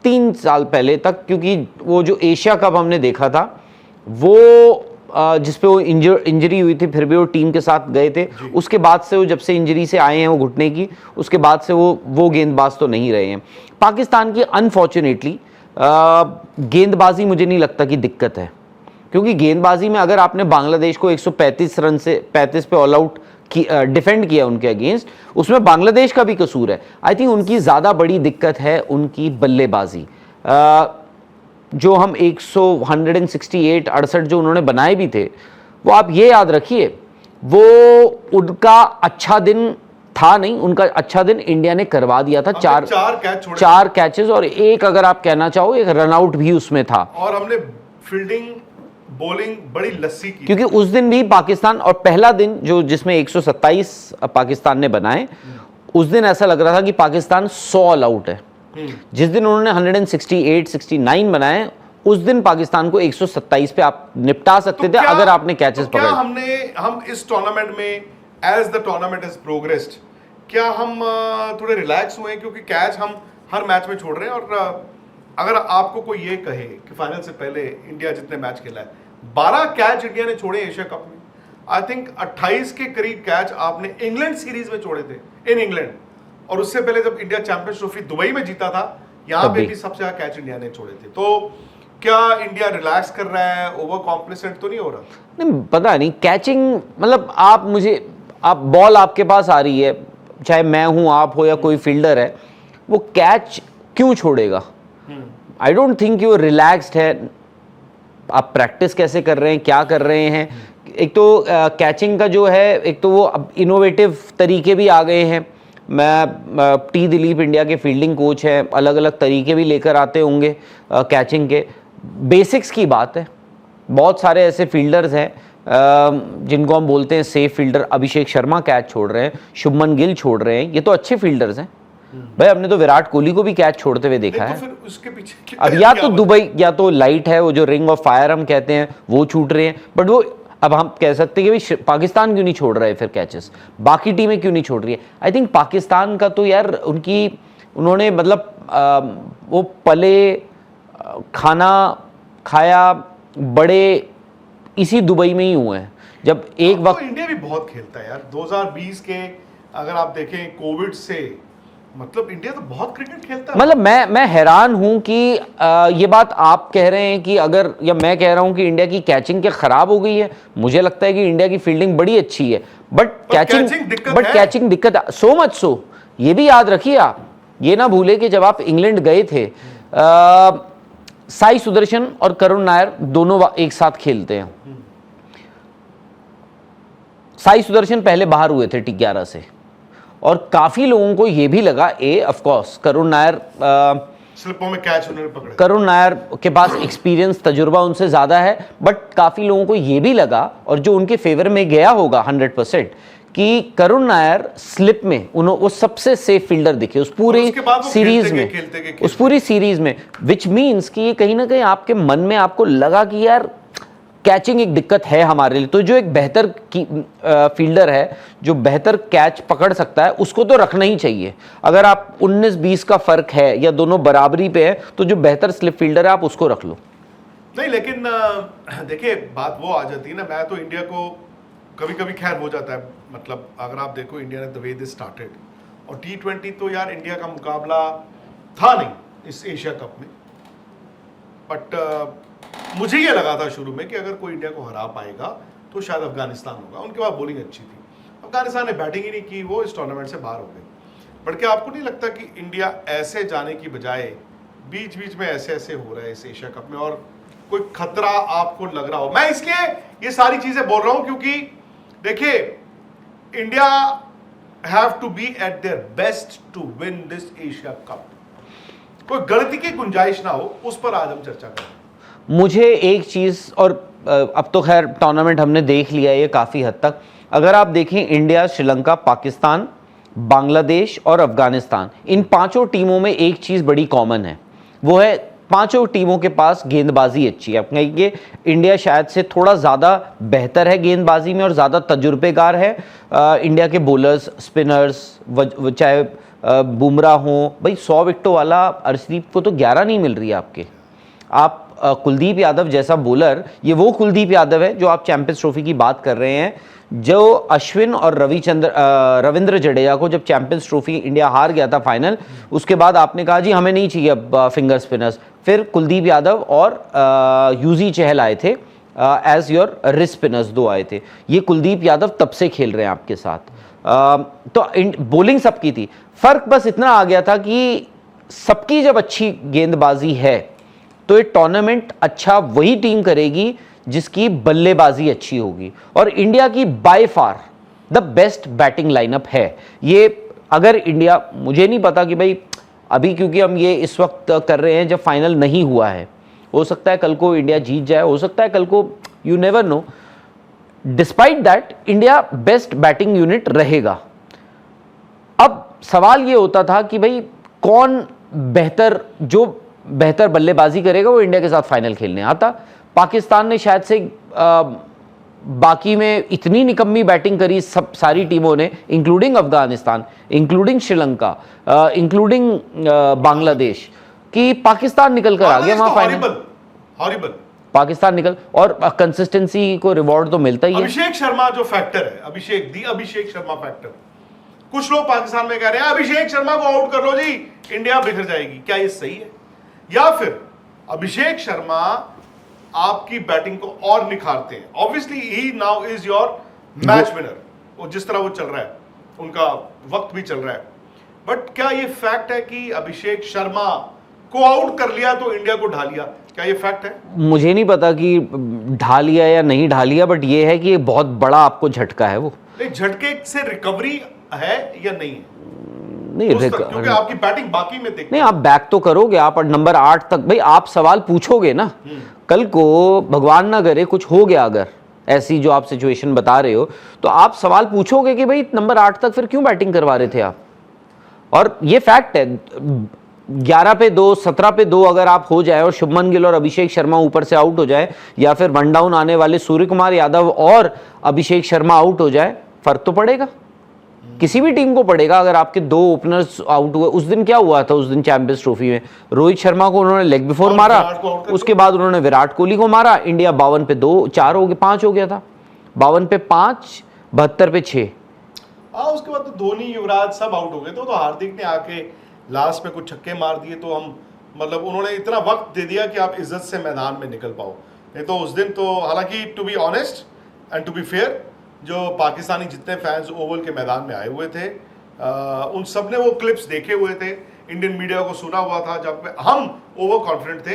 3 साल पहले तक, क्योंकि वो जो एशिया कप हमने देखा था वो जिसपे वो इंजरी हुई थी, फिर भी वो टीम के साथ गए थे। उसके बाद से वो जब से इंजरी से आए हैं वो घुटने की, उसके बाद से वो गेंदबाज तो नहीं रहे हैं। पाकिस्तान की अनफॉर्चुनेटली गेंदबाजी मुझे नहीं लगता कि दिक्कत है, क्योंकि गेंदबाजी में अगर आपने बांग्लादेश को 135 रन से 35 पे ऑल आउट डिफेंड किया उनके अगेंस्ट, उसमें बांग्लादेश का भी कसूर है। आई थिंक उनकी ज़्यादा बड़ी दिक्कत है उनकी बल्लेबाजी। जो हम 168 जो उन्होंने बनाए भी थे, वो आप ये याद रखिए, वो उनका अच्छा दिन था नहीं, उनका अच्छा दिन इंडिया ने करवा दिया था। 4 कैचेस और एक, अगर आप कहना चाहो, एक रन आउट भी उसमें था, और हमने फील्डिंग बॉलिंग बड़ी लस्सी की, क्योंकि उस दिन भी पाकिस्तान, और पहला दिन जो जिसमें 127 पाकिस्तान ने बनाए, उस दिन ऐसा लग रहा था कि पाकिस्तान 100 ऑल आउट है। जिस दिन उन्होंने 168-69 बनाए, उस दिन पाकिस्तान को 127 पे आप निपटा सकते थे अगर आपने कैचेस पकड़े। हम इस टूर्नामेंट में, as the tournament has progressed, क्या हम थोड़े रिलैक्स हुए, क्योंकि कैच हम हर मैच में छोड़ रहे हैं? और अगर आपको कोई ये कहे कि फाइनल से पहले इंडिया जितने मैच खेला है, 12 कैच इंडिया ने छोड़े एशिया कप में, आई थिंक 28 के करीब कैच आपने इंग्लैंड सीरीज में छोड़े थे इन इंग्लैंड, और उससे पहले जब इंडिया चैंपियंस ट्रॉफी दुबई में जीता था, यहाँ पे भी सबसे ज्यादा कैच इंडिया ने छोड़े थे। तो क्या इंडिया रिलैक्स कर रहा है, ओवर कॉम्प्लिसेंट तो नहीं हो रहा? नहीं, पता नहीं, कैचिंग मतलब आप बॉल आपके पास आ रही है, चाहे मैं हूं, आप हो, या कोई फील्डर है, वो कैच क्यों छोड़ेगा? आई डोंट थिंक वो रिलैक्स्ड है। आप प्रैक्टिस कैसे कर रहे हैं, क्या कर रहे हैं, एक तो कैचिंग का जो है, एक तो वो अब इनोवेटिव तरीके भी आ गए हैं। मैं टी दिलीप इंडिया के फील्डिंग कोच हैं, अलग अलग तरीके भी लेकर आते होंगे कैचिंग के। बेसिक्स की बात है, बहुत सारे ऐसे फील्डर्स हैं जिनको हम बोलते हैं safe fielder. Abhishek Sharma catch छोड़ रहे हैं, शुभमन गिल छोड़ रहे हैं, ये तो अच्छे फील्डर्स हैं भाई। हमने तो विराट कोहली को भी कैच छोड़ते हुए देखा तो है। फिर उसके पीछे अब या तो दुबई, या तो लाइट है, वो जो रिंग ऑफ फायर हम कहते हैं, वो छूट रहे हैं। बट वो अब हम कह सकते हैं कि भाई पाकिस्तान क्यों नहीं छोड़ रहा है फिर कैचेस, बाकी टीमें क्यों नहीं छोड़ रही है। आई थिंक पाकिस्तान का तो यार उन्होंने मतलब वो पले खाना खाया बड़े इसी दुबई में ही हुए हैं। जब एक वक्त तो इंडिया भी बहुत खेलता है यार 2020 के, अगर आप देखें कोविड से, मतलब इंडिया तो बहुत क्रिकेट खेलता है। मतलब मैं हैरान हूं कि ये बात आप कह रहे हैं कि अगर, या मैं कह रहा हूं कि इंडिया की कैचिंग क्या खराब हो गई है। मुझे लगता है कि इंडिया की फील्डिंग बड़ी अच्छी है, बट कैचिंग दिक्कत सो मच सो। ये भी याद रखिए आप, ये ना भूले कि जब आप इंग्लैंड गए थे, साई सुदर्शन और करुण नायर दोनों एक साथ खेलते हैं। साई सुदर्शन पहले बाहर हुए थे T11 से, और काफी लोगों को यह भी लगा, ऑफ कोर्स करुण नायर स्लिपों में कैच उन्होंने पकड़े, करुण नायर के पास एक्सपीरियंस तजुर्बा उनसे ज्यादा है, बट काफी लोगों को यह भी लगा, और जो उनके फेवर में गया होगा 100%, कि करुण नायर स्लिप में वो सबसे सेफ फील्डर दिखे उस पूरी सीरीज में, उस पूरी सीरीज में। विच मीन्स कि ये कहीं ना कहीं आपके मन में आपको लगा कि यार कैचिंग एक दिक्कत है हमारे लिए। तो जो एक बेहतर फील्डर है, जो बेहतर कैच पकड़ सकता है, उसको तो रखना ही चाहिए। अगर आप 19-20 का फर्क है या दोनों बराबरी पे है, तो जो बेहतर स्लिप फील्डर है आप उसको रख लो। नहीं, लेकिन देखिए बात वो आ जाती है ना, मैं तो इंडिया को कभी कभी खैर हो जाता है, मतलब अगर आप देखो इंडिया ने द वे दिस स्टार्टेड, और T20 तो यार इंडिया का मुकाबला था नहीं इस एशिया कप में, बट मुझे ये लगा था शुरू में कि अगर कोई इंडिया को हरा पाएगा तो शायद अफगानिस्तान होगा। उनके पास बॉलिंग अच्छी थी, अफगानिस्तान ने बैटिंग ही नहीं की, वो इस टूर्नामेंट से बाहर हो गए। बट क्या आपको नहीं लगता कि इंडिया ऐसे जाने की बजाय बीच बीच में ऐसे ऐसे हो रहा है इस एशिया कप में, और कोई खतरा आपको लग रहा हो? मैं इसलिए ये सारी चीजें बोल रहा हूं क्योंकि देखिए India have to be at their best to win this Asia Cup. कोई गलती की गुंजाइश ना हो, उस पर आज हम चर्चा करें। मुझे एक चीज़, और अब तो खैर टूर्नामेंट हमने देख लिया है ये काफ़ी हद तक। अगर आप देखें इंडिया, श्रीलंका, पाकिस्तान, बांग्लादेश और अफगानिस्तान, इन पांचों टीमों में एक चीज़ बड़ी कॉमन है, वो है पांचों टीमों के पास गेंदबाजी अच्छी है। आप कहेंगे इंडिया शायद से थोड़ा ज़्यादा बेहतर है गेंदबाजी में और ज़्यादा तजुर्बेकार है। इंडिया के बॉलर्स, स्पिनर्स, चाहे बुमराह हो, भाई 100 विकेटों वाला अर्शदीप को तो 11 नहीं मिल रही है आपके। आप कुलदीप यादव जैसा बॉलर, ये वो कुलदीप यादव है जो आप चैंपियंस ट्रॉफी की बात कर रहे हैं, जो अश्विन और रविंद्र जडेजा को जब चैंपियंस ट्रॉफी इंडिया हार गया था फाइनल, उसके बाद आपने कहा जी हमें नहीं चाहिए अब फिंगर स्पिनर्स। फिर कुलदीप यादव और यूजी चहल आए थे एज योर रिस्ट स्पिनर्स, दो आए थे। ये कुलदीप यादव तब से खेल रहे हैं आपके साथ। तो बॉलिंग सबकी थी, फर्क बस इतना आ गया था कि सबकी जब अच्छी गेंदबाजी है तो ये टूर्नामेंट अच्छा वही टीम करेगी जिसकी बल्लेबाजी अच्छी होगी, और इंडिया की by far the best batting lineup है ये। अगर इंडिया, मुझे नहीं पता कि भाई अभी, क्योंकि हम ये इस वक्त कर रहे हैं जब फाइनल नहीं हुआ है, हो सकता है कल को इंडिया जीत जाए, हो सकता है कल को, you never know. Despite that India best batting unit रहेगा। अब सवाल ये होता था कि भाई कौन बेहतर, जो बेहतर बल्लेबाजी करेगा वो इंडिया के साथ फाइनल खेलने आता। पाकिस्तान ने शायद से बाकी में इतनी निकम्मी बैटिंग करी सब सारी टीमों ने, including Afghanistan, including Sri Lanka, including Bangladesh, कि पाकिस्तान निकल कर आ गया वहां फाइनल। हॉरिबल पाकिस्तान निकल, और कंसिस्टेंसी को रिवॉर्ड तो मिलता ही है। अभिषेक शर्मा जो फैक्टर है, अभिषेक शर्मा फैक्टर, कुछ लोग पाकिस्तान में कह रहे हैं अभिषेक शर्मा को आउट कर लो जी इंडिया बिखर जाएगी। क्या ये सही है? या फिर अभिषेक शर्मा आपकी बैटिंग को और निखारते हैं? Obviously he now is your match winner, और जिस तरह वो चल रहा है, उनका वक्त भी चल रहा है, बट क्या ये फैक्ट है कि अभिषेक शर्मा को आउट कर लिया तो इंडिया को ढा लिया, क्या ये फैक्ट है? मुझे नहीं पता कि ढा लिया या नहीं ढा लिया, बट ये है कि बहुत बड़ा आपको झटका है वो। नहीं, झटके से रिकवरी है या नहीं है? नहीं क्योंकि आपकी बैटिंग बाकी में देख नहीं, आप बैक तो करोगे, आप नंबर 8 तक, भाई आप सवाल पूछोगे ना। कल को भगवान ना करे कुछ हो गया, अगर ऐसी जो आप सिचुएशन बता रहे हो, तो आप सवाल पूछोगे कि भाई नंबर 8 तक फिर क्यों बैटिंग करवा रहे थे आप। और ये फैक्ट है, 11 पे 2, 17 पे 2 अगर आप हो जाए और शुभमन गिल और अभिषेक शर्मा ऊपर से आउट हो जाए, या फिर वन डाउन आने वाले सूर्य कुमार यादव और अभिषेक शर्मा आउट हो जाए, फर्क तो पड़ेगा, किसी भी टीम को पड़ेगा। अगर आपके 2 ओपनर्स आउट हुए, उस दिन क्या हुआ था, उस दिन चैंपियंस ट्रॉफी में रोहित शर्मा को उन्होंने लेग बिफोर मारा, उसके बाद उन्होंने विराट कोहली को मारा, इंडिया 52 पे 2, 4 हो गया, 5 हो गया था, 52 पे 5, 72 पे 6। उसके बाद तो धोनी, युवराज सब आउट हो गए, तो हार्दिक ने आके लास्ट में कुछ छक्के मार दिए, तो हम मतलब उन्होंने इतना वक्त दे दिया कि आप इज्जत से मैदान में निकल पाओ। नहीं तो उस दिन तो, हालांकि to be honest and to be fair, जो पाकिस्तानी जितने फैंस ओवल के मैदान में आए हुए थे, उन सब ने वो क्लिप्स देखे हुए थे, इंडियन मीडिया को सुना हुआ था, जब हम ओवर कॉन्फिडेंट थे,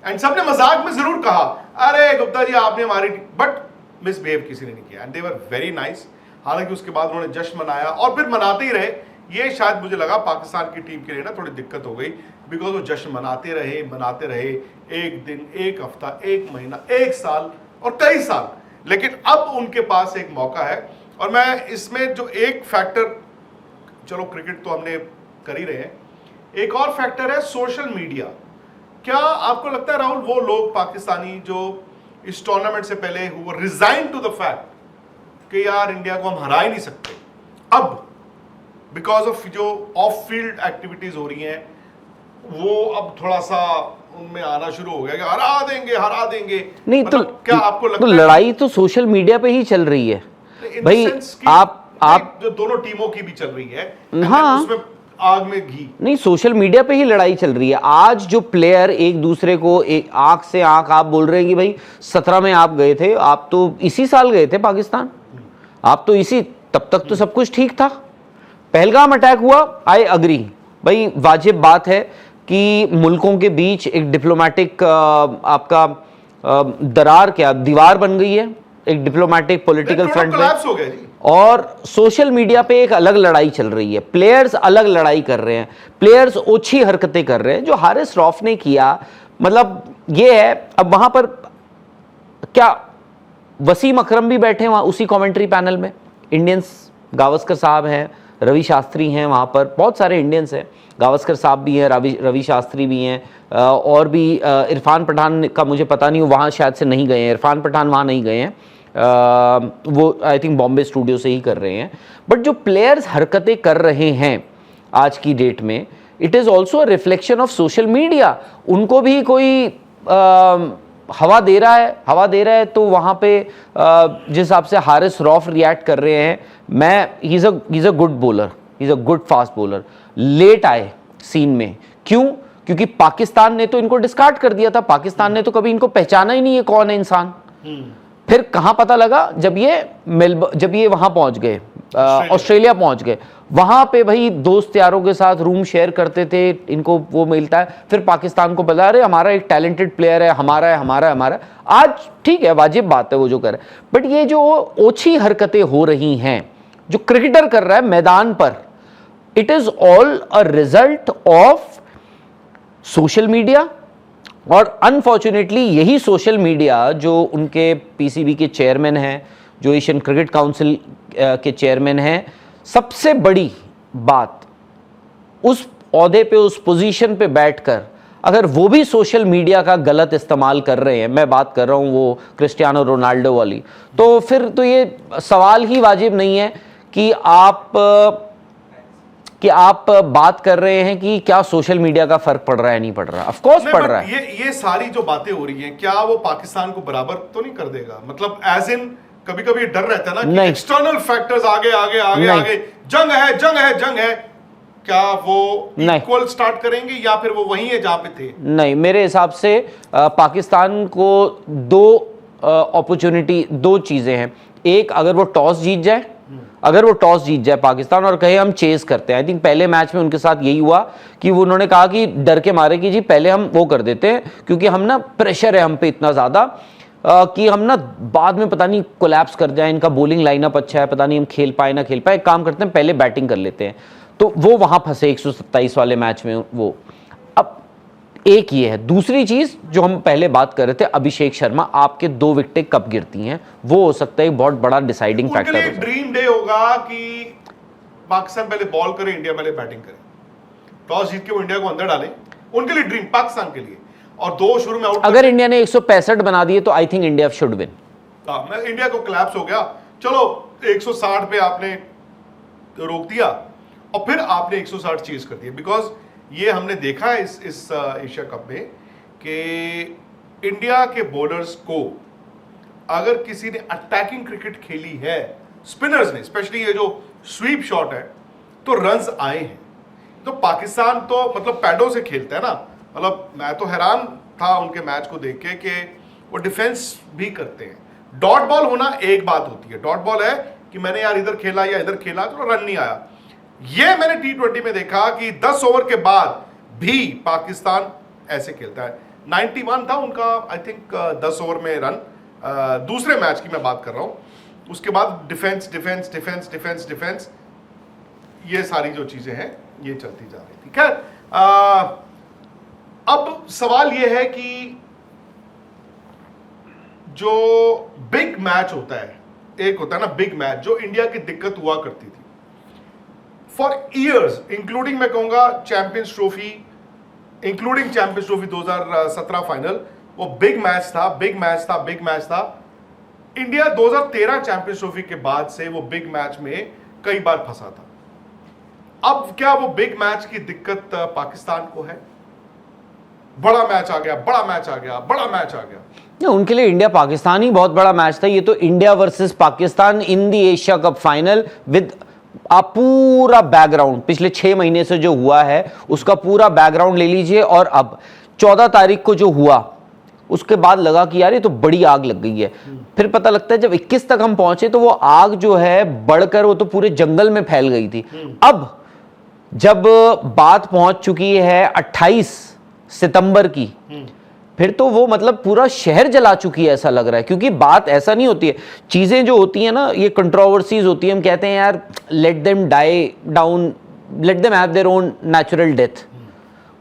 एंड सब ने मजाक में जरूर कहा, अरे गुप्ता जी आपने हमारी, बट मिसबिहेव किसी ने नहीं किया, and they were very nice. हालांकि उसके बाद उन्होंने जश्न मनाया और फिर मनाते ही रहे। ये शायद मुझे लगा पाकिस्तान की टीम के लिए ना थोड़ी दिक्कत हो गई, बिकॉज वो जश्न मनाते रहे, एक दिन, एक हफ्ता, एक महीना, एक साल और कई साल। लेकिन अब उनके पास एक मौका है, और मैं इसमें जो एक फैक्टर, चलो क्रिकेट तो हमने कर ही रहे हैं, एक और फैक्टर है सोशल मीडिया। क्या आपको लगता है राहुल, वो लोग पाकिस्तानी जो इस टूर्नामेंट से पहले हुए रिजाइन टू द फैक्ट कि यार इंडिया को हम हरा ही नहीं सकते, अब बिकॉज ऑफ जो ऑफ फील्ड एक्टिविटीज हो रही हैं, वो अब थोड़ा सा उनमें आना शुरू हो गया कि हरा देंगे नहीं, मतलब तो क्या आपको लगता तो है लड़ाई तो सोशल मीडिया पे ही चल रही है भाई। आप जो दोनों टीमों की भी चल रही है, हाँ, उसमें आग में घी नहीं, सोशल मीडिया पे ही लड़ाई चल रही है। आज जो प्लेयर एक दूसरे को एक आंख से आंख, आप बोल रहे हैं कि भाई 17 में आप गए थे, आप तो इसी साल गए थे पाकिस्तान, आप तो इसी, तब तक तो सब कुछ ठीक था। पहलगाम अटैक हुआ, आई अग्री भाई, वाजिब बात है कि मुल्कों के बीच एक डिप्लोमेटिक आपका दरार, क्या दीवार बन गई है, एक डिप्लोमेटिक पॉलिटिकल फ्रंट हो गया जी। और सोशल मीडिया पे एक अलग लड़ाई चल रही है, प्लेयर्स अलग लड़ाई कर रहे हैं, प्लेयर्स ओछी हरकतें कर रहे हैं। जो हारिस रौफ ने किया, मतलब ये है, अब वहां पर क्या वसीम अकरम भी बैठे वहां उसी कमेंट्री पैनल में, इंडियंस, गावस्कर साहब हैं, रवि शास्त्री हैं, वहाँ पर बहुत सारे इंडियंस हैं, गावस्कर साहब भी हैं, रवि शास्त्री भी हैं, और भी इरफान पठान का मुझे पता नहीं, वहाँ शायद से नहीं गए हैं, इरफान पठान वहाँ नहीं गए हैं, वो आई थिंक बॉम्बे स्टूडियो से ही कर रहे हैं। बट जो प्लेयर्स हरकतें कर रहे हैं आज की डेट में, it is also a reflection of social media. उनको भी कोई हवा दे रहा है, तो वहाँ पे जिस हिसाब से हारिस रौफ रिएक्ट कर रहे हैं, he is a good bowler, he is a good fast bowler, late आए सीन में। क्यों? क्योंकि पाकिस्तान ने तो इनको डिस्कार्ड कर दिया था, पाकिस्तान ने तो कभी इनको पहचाना ही नहीं है कौन है इंसान। फिर कहाँ पता लगा, जब ये वहाँ पहुँच गए, ऑस्ट्रेलिया पहुँच गए, वहाँ पे भाई दोस्त यारों के साथ रूम शेयर करते थे, इनको वो मिलता है, फिर पाकिस्तान को पता, अरे हमारा एक टैलेंटेड प्लेयर है, हमारा। आज ठीक है, वाजिब बात है वो जो करे, बट ये जो ओछी हरकतें हो रही हैं, जो क्रिकेटर कर रहा है मैदान पर, it is all a result of social media. और अनफॉर्चुनेटली यही सोशल मीडिया, जो उनके पीसीबी के चेयरमैन हैं, जो एशियन क्रिकेट काउंसिल के चेयरमैन हैं, सबसे बड़ी बात, उस ओहदे पे, उस पोजीशन पे बैठकर अगर वो भी सोशल मीडिया का गलत इस्तेमाल कर रहे हैं, मैं बात कर रहा हूँ वो क्रिस्टियानो रोनाल्डो वाली, तो फिर तो ये सवाल ही वाजिब नहीं है कि आप बात कर रहे हैं कि क्या सोशल मीडिया का फर्क पड़ रहा है, नहीं पड़ रहा। ऑफ कोर्स पड़ रहा है। ये सारी जो बातें हो रही हैं, क्या वो पाकिस्तान को बराबर तो नहीं कर देगा? मतलब एज इन कभी-कभी डर रहता है ना कि एक्सटर्नल फैक्टर्स आगे, जंग है, क्या वो इक्वल स्टार्ट करेंगे या फिर वो वहीं है जहां पे थे? नहीं, मेरे हिसाब से पाकिस्तान को दो अपॉर्चुनिटी, दो चीजें हैं। एक, अगर वो टॉस जीत जाए, अगर वो टॉस जीत जाए पाकिस्तान और कहे हम चेस करते हैं, आई थिंक पहले मैच में उनके साथ यही हुआ कि वो उन्होंने कहा कि डर के मारे कि जी पहले हम वो कर देते हैं क्योंकि हम ना प्रेशर है हम पे इतना ज़्यादा कि हम ना बाद में पता नहीं कोलैप्स कर जाए, इनका बॉलिंग लाइनअप अच्छा है, पता नहीं हम खेल पाए ना खेल पाए, एक काम करते हैं पहले बैटिंग कर लेते हैं। तो वो वहाँ फंसे 127 वाले मैच में वो। अब एक ये है, दूसरी चीज जो हम पहले बात कर रहे थे, अभिषेक शर्मा आपके 2 विकेटें कब गिरती हैं, वो हो सकता है बहुत बड़ा डिसाइडिंग उनके फैक्टर। लिए ड्रीम डे होगा कि पाकिस्तान पहले बॉल करे, इंडिया पहले बैटिंग करे, टॉस जीत के वो इंडिया को अंदर डाले, उनके लिए ड्रीम पाकिस्तान के लिए, और 2 शुरू में आउट। अगर इंडिया ने 165 बना दिए तो आई थिंक इंडिया शुड विन। मैं इंडिया को कोलैप्स हो गया, चलो 160 पे आपने रोक दिया और फिर आपने 160 चेज कर दिया, बिकॉज ये हमने देखा है इस एशिया कप में कि इंडिया के बॉलर्स को अगर किसी ने अटैकिंग क्रिकेट खेली है, स्पिनर्स ने स्पेशली, ये जो स्वीप शॉट है, तो रन्स आए हैं। तो पाकिस्तान तो मतलब पैडों से खेलता है ना, मतलब मैं तो हैरान था उनके मैच को देख के कि वो डिफेंस भी करते हैं। डॉट बॉल होना एक बात होती है, डॉट बॉल है कि मैंने यार इधर खेला या इधर खेला तो रन नहीं आया। ये मैंने T20 में देखा कि 10 ओवर के बाद भी पाकिस्तान ऐसे खेलता है। 91 था उनका आई थिंक 10 ओवर में रन, दूसरे मैच की मैं बात कर रहा हूं। उसके बाद defence defence defence defence defence, ये सारी जो चीजें हैं ये चलती जा रही थी। खैर अब सवाल ये है कि जो बिग मैच होता है, एक होता है ना बिग मैच, जो इंडिया की दिक्कत हुआ करती थी फॉर ईयर्स, इंक्लूडिंग मैं कहूंगा champions trophy, including champions trophy 2017 final, वो बिग मैच था, बिग मैच था, बिग मैच था। इंडिया 2013 चैंपियंस ट्रॉफी के बाद से वो बिग मैच में कई बार फंसा था। अब क्या वो बिग मैच की दिक्कत पाकिस्तान को है? बड़ा मैच आ गया, बड़ा मैच आ गया, बड़ा मैच आ गया। उनके लिए इंडिया पाकिस्तान ही बहुत बड़ा मैच था। ये तो India versus Pakistan in the Asia cup final with आप पूरा बैकग्राउंड पिछले 6 महीने से जो हुआ है उसका पूरा बैकग्राउंड ले लीजिए, और अब 14 तारीख को जो हुआ उसके बाद लगा कि यार ये तो बड़ी आग लग गई है। फिर पता लगता है जब 21 तक हम पहुंचे तो वो आग जो है बढ़कर वो तो पूरे जंगल में फैल गई थी। अब जब बात पहुंच चुकी है 28 सितंबर की, फिर तो वो मतलब पूरा शहर जला चुकी है ऐसा लग रहा है। क्योंकि बात ऐसा नहीं होती है, चीजें जो होती है ना ये कंट्रोवर्सीज होती है, हम कहते हैं यार let them die down, let them have their own natural death,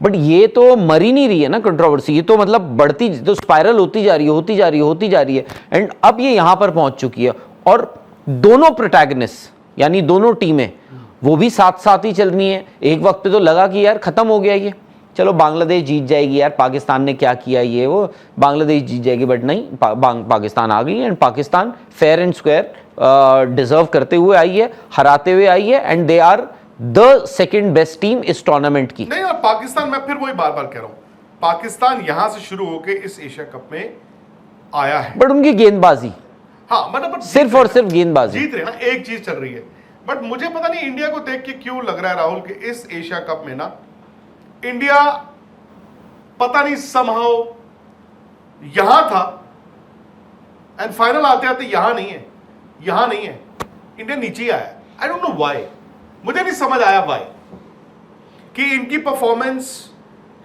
but ये तो मर ही नहीं रही है ना कंट्रोवर्सी, ये तो मतलब बढ़ती तो स्पाइरल होती जा रही है, होती जा रही है, होती जा रही है। एंड अब ये यहां पर पहुंच चुकी है और दोनों प्रोटैगनिस्ट यानी दोनों टीमें वो भी साथ साथ ही चल रही है। एक वक्त पे तो लगा कि यार खत्म हो गया ये, चलो बांग्लादेश जीत जाएगी, यार पाकिस्तान ने क्या किया ये वो, बांग्लादेश जीत जाएगी, बट नहीं, पाकिस्तान आ गई and Pakistan fair and square deserve करते हुए आई है, हराते हुए आई है, and they are the second best team इस टूर्नामेंट की। नहीं, और पाकिस्तान, मैं फिर वही बार बार कह रहा हूं, पाकिस्तान यहां से शुरू होकर इस एशिया कप में आया है, बट उनकी गेंदबाजी, हाँ मतलब सिर्फ और सिर्फ गेंदबाजी जीत रहे ना, एक चीज चल रही है। बट मुझे पता नहीं इंडिया को देख के क्यों लग रहा है राहुल कि इस एशिया कप में ना इंडिया पता नहीं समहाउ यहां था एंड फाइनल आते आते यहां नहीं है, यहां नहीं है, इंडिया नीचे ही आया। आई डोंट नो व्हाई, मुझे नहीं समझ आया व्हाई, कि इनकी परफॉर्मेंस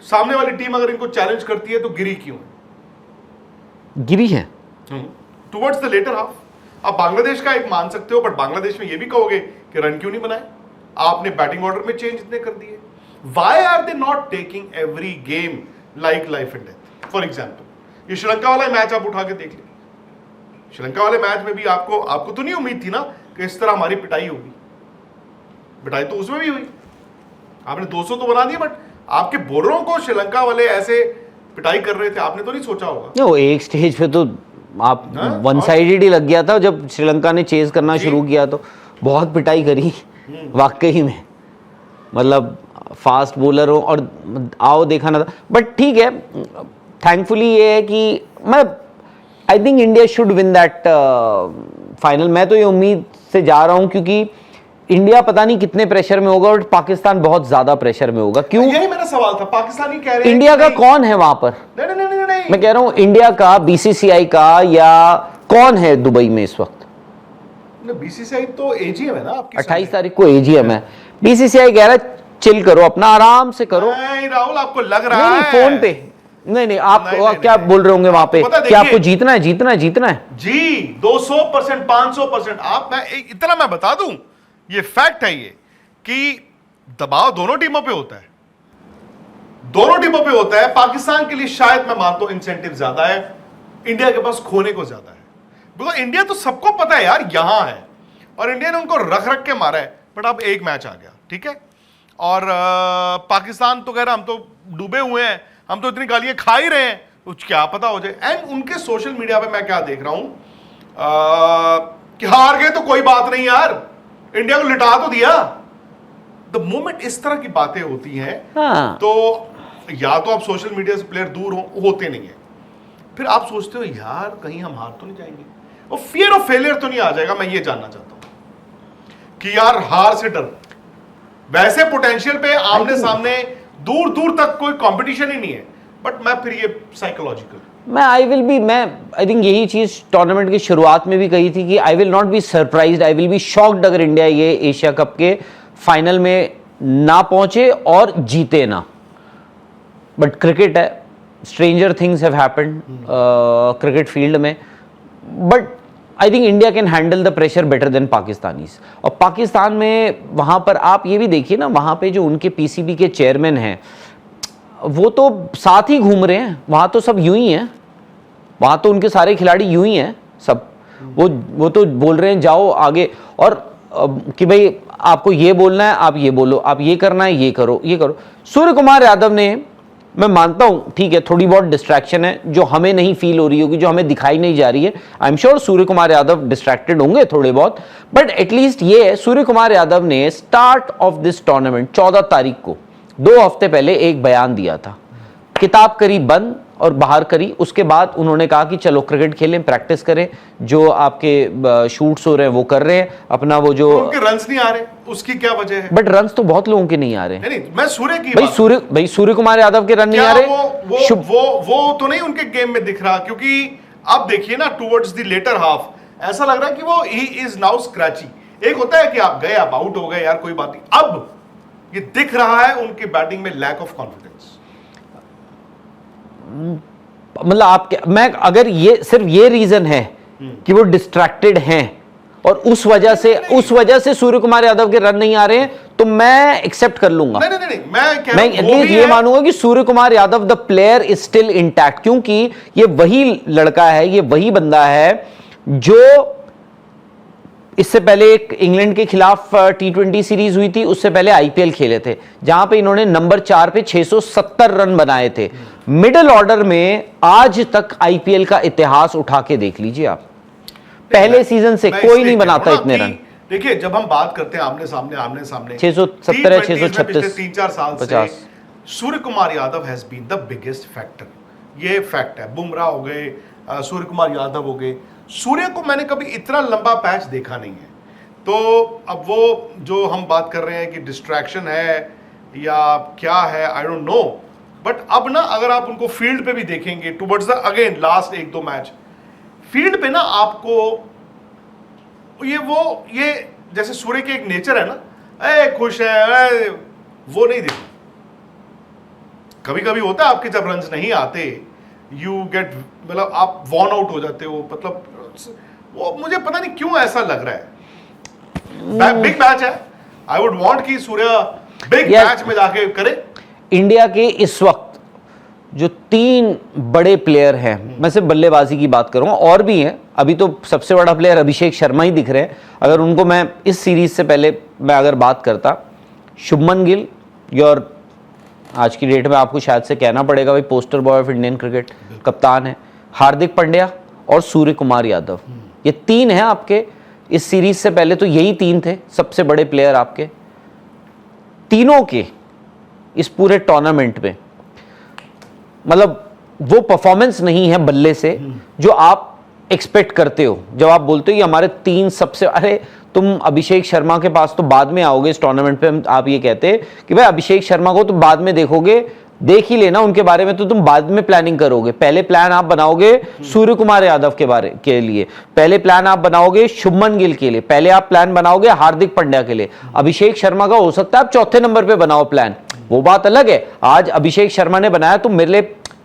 सामने वाली टीम अगर इनको चैलेंज करती है तो गिरी क्यों है? गिरी है टुवर्ड्स द लेटर हाफ। आप बांग्लादेश का एक मान सकते हो, बट बांग्लादेश में ये भी कहोगे कि रन क्यों नहीं बनाए, आपने बैटिंग ऑर्डर में चेंज इतने कर दिए। Why are they not taking every game like life and death? For example, ये श्रीलंका वाला मैच आप उठा के देख लीजिए, श्रीलंका वाले मैच में भी आपको तो नहीं उम्मीद थी ना कि इस तरह हमारी पिटाई होगी, पिटाई तो उसमें भी हुई, आपने 200 तो बना दिया, बट आपके बॉलरों को श्रीलंका वाले ऐसे पिटाई कर रहे थे, आपने तो नहीं सोचा होगा। वो एक स्टेज पे तो आप वन साइडेड ही लग गया था, जब श्रीलंका ने चेज करना शुरू किया तो बहुत पिटाई करी वाकई में, मतलब फास्ट बॉलर हो और आओ देखा ना था। बट ठीक है, थैंकफुली ये है कि मैं आई think India should win that final. मैं तो ये उम्मीद से जा रहा हूं क्योंकि इंडिया पता नहीं कितने प्रेशर में होगा और पाकिस्तान बहुत ज्यादा प्रेशर में होगा। क्यों? यही मेरा सवाल था, पाकिस्तानी कह रहे हैं इंडिया का कौन है वहां पर? नहीं, मैं कह रहा हूं इंडिया का, बीसीसीआई का, या कौन है दुबई में इस वक्त? बीसीसीआई तो एजीएम है ना आपकी 28 तारीख को एजीएम है, बीसीसीआई कह रहा है चिल करो, अपना आराम से करो। नहीं राहुल, आपको लग रहा नहीं, है फोन पे नहीं आप नहीं, क्या नहीं, बोल रहे होंगे वहां पे पता कि आपको देखिए। जीतना है जीतना है जीतना है। जी 200%, 500%। आप इतना मैं बता दूं, ये फैक्ट है ये कि दबाव दोनों टीमों पे होता है, दोनों टीमों पे होता है। पाकिस्तान के लिए शायद मैं मानता हूं इंसेंटिव ज्यादा है, इंडिया के पास खोने को ज्यादा है। बिकॉज इंडिया तो सबको पता है यार यहां है, और इंडिया ने उनको रख रख के मारा है। बट अब एक मैच आ गया, ठीक है, और पाकिस्तान तो कह रहा हम तो डूबे हुए हैं, हम तो इतनी गालियां खा ही रहे हैं, कुछ क्या पता हो जाए। एंड उनके सोशल मीडिया पे मैं क्या देख रहा हूं कि हार गए तो कोई बात नहीं यार, इंडिया को लिटा तो दिया। द मोमेंट इस तरह की बातें होती हैं हाँ। तो या तो आप सोशल मीडिया से प्लेयर दूर होते नहीं है, फिर आप सोचते हो यार कहीं हम हार तो नहीं जाएंगे, और फियर ऑफ फेलियर तो नहीं आ जाएगा। मैं ये जानना चाहता हूं कि यार हार से डर, वैसे पोटेंशियल पे आमने सामने दूर दूर तक कोई कंपटीशन ही नहीं है, बट मैं फिर ये साइकोलॉजिकल मैं आई थिंक यही चीज टूर्नामेंट की शुरुआत में भी कही थी कि I will not be surprised, I will be shocked अगर इंडिया ये एशिया कप के फाइनल में ना पहुंचे और जीते ना। बट क्रिकेट है, stranger things have happened cricket field में, but I think India can handle the pressure better than Pakistanis. और पाकिस्तान में वहां पर आप ये भी देखिए ना, वहां पे जो उनके पीसीबी के चेयरमैन हैं वो तो साथ ही घूम रहे हैं, वहां तो सब यूं ही हैं, वहां तो उनके सारे खिलाड़ी यूं ही हैं सब, वो तो बोल रहे हैं जाओ आगे, और कि भाई आपको ये बोलना है आप ये बोलो, आप ये करना है ये करो ये करो। सूर्य कुमार यादव ने, मैं मानता हूं ठीक है थोड़ी बहुत डिस्ट्रैक्शन है जो हमें नहीं फील हो रही होगी, जो हमें दिखाई नहीं जा रही है, I am sure Surya Kumar Yadav distracted होंगे थोड़े बहुत, बट एटलीस्ट ये है सूर्य कुमार यादव ने स्टार्ट ऑफ दिस टूर्नामेंट 14 तारीख को 2 हफ्ते पहले एक बयान दिया था, किताब करी बंद और बाहर करी। उसके बाद उन्होंने कहा कि चलो क्रिकेट खेलें, प्रैक्टिस करें, जो आपके शूट्स हो रहे हैं वो कर रहे हैं अपना, वो जो उनके रन्स नहीं आ रहे उसकी क्या वजह है? बट रन्स तो बहुत लोगों के नहीं आ रहे। नहीं, मैं सूर्य की भाई सूर्य कुमार यादव के रन नहीं आ रहे। वो तो नहीं उनके गेम में दिख रहा, क्योंकि आप देखिए ना टुवर्ड्स द लेटर हाफ ऐसा लग रहा है कि वो ही इज नाउ स्क्रैची। एक होता है कि आप गए, आप आउट हो गए यार कोई बात नहीं, अब ये दिख रहा है उनकी बैटिंग में लैक ऑफ कॉन्फिडेंस। मतलब आपके, मैं अगर ये सिर्फ ये रीजन है कि वो डिस्ट्रैक्टेड हैं और उस वजह से सूर्य कुमार यादव के रन नहीं आ रहे हैं, तो मैं एक्सेप्ट कर लूंगा। नहीं, मैं एटलीस्ट ये मानूंगा कि Surya Kumar Yadav the player is still intact, क्योंकि ये वही लड़का है, ये वही बंदा है जो इससे पहले एक इंग्लैंड के खिलाफ T20 सीरीज हुई थी, उससे पहले आईपीएल खेले थे जहां पे इन्होंने नंबर 4 पे 670 रन बनाए थे। मिडिल ऑर्डर में आज तक आईपीएल का इतिहास उठा के देख लीजिए आप, पहले सीजन से कोई नहीं बनाता इतने रन। देखिए जब हम बात करते हैं आमने सामने 670 है, 636 3-4 साल 50 से Surya Kumar Yadav has been the biggest factor, ये फैक्ट है। बुमराह हो गए, सूर्य कुमार यादव हो गए, सूर्य को मैंने कभी इतना लंबा पैच देखा नहीं है। तो अब वो जो हम बात कर रहे हैं कि डिस्ट्रैक्शन है या क्या है, आई डोंट नो, बट अब ना अगर आप उनको फील्ड पे भी देखेंगे towards the again last 1-2 match field पे ना आपको ये जैसे सूर्य के एक नेचर है ना, खुश है, वो नहीं दिखा। कभी कभी होता है आपके जब रन्स नहीं आते, यू गेट, मतलब आप वॉर्न आउट हो जाते हो, मतलब वो मुझे पता नहीं क्यों ऐसा लग रहा है। बिग मैच है, आई वुड वांट कि सूर्य बिग मैच में जाके करे। इंडिया के इस वक्त जो 3 बड़े प्लेयर हैं, मैं सिर्फ बल्लेबाजी की बात करूंगा, और भी हैं, अभी तो सबसे बड़ा प्लेयर अभिषेक शर्मा ही दिख रहे हैं। अगर उनको मैं इस सीरीज से पहले मैं अगर बात करता, शुभमन गिल, योर आज की डेट में आपको शायद से कहना पड़ेगा भाई poster boy of Indian cricket, कप्तान है, हार्दिक पांड्या और सूर्य कुमार यादव, ये 3 हैं आपके। इस सीरीज से पहले तो यही 3 थे सबसे बड़े प्लेयर आपके, तीनों के इस पूरे टूर्नामेंट में मतलब वो परफॉर्मेंस नहीं है बल्ले से जो आप एक्सपेक्ट करते हो। जब आप बोलते हो कि हमारे 3 सबसे, अरे तुम अभिषेक शर्मा के पास तो बाद में आओगे इस टूर्नामेंट पे, आप ये कहते कि भाई अभिषेक शर्मा को तो बाद में देखोगे, देख ही लेना उनके बारे में, तो तुम बाद में प्लानिंग करोगे। पहले प्लान आप बनाओगे सूर्य कुमार यादव के बारे के लिए, पहले प्लान आप बनाओगे शुभमन गिल के लिए, पहले आप प्लान बनाओगे हार्दिक पांड्या के लिए। अभिषेक शर्मा का हो सकता है आप चौथे नंबर पे बनाओ प्लान, वो बात अलग है। आज अभिषेक शर्मा ने बनाया, तुम मेरे लिए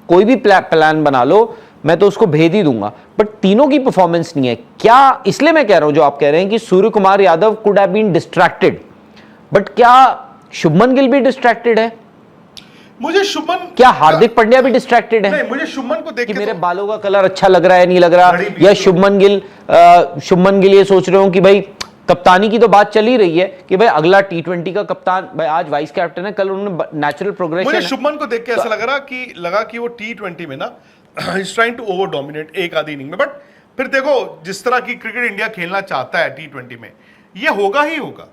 कोई भी प्लान बना लो, मैं तो उसको भेज ही दूंगा, बट तीनों की परफॉर्मेंस नहीं है। क्या, इसलिए मैं कह रहा हूं जो आप कह रहे हैं कि Surya Kumar Yadav could have been distracted, but क्या शुभमन गिल भी डिस्ट्रैक्टेड है? मुझे शुभमन, क्या हार्दिक पांड्या भी डिस्ट्रैक्टेड है? नहीं, मुझे शुभमन को देख कि के मेरे तो बालों का कलर अच्छा लग रहा है नहीं लग रहा, घड़ी या भी शुभमन गिल ये सोच रहे हो कि भाई कप्तानी की तो बात चल ही रही है कि भाई अगला T20 का कप्तान, भाई आज वाइस कैप्टन है, कल उन्होंने नेचुरल प्रोग्रेशन। मुझे शुभमन को देख के ऐसा लगा कि वो T20 में ना is trying to over dominate एक आधी इनिंग में, बट फिर देखो जिस तरह की क्रिकेट इंडिया खेलना चाहता है T20 में, ये होगा ही होगा।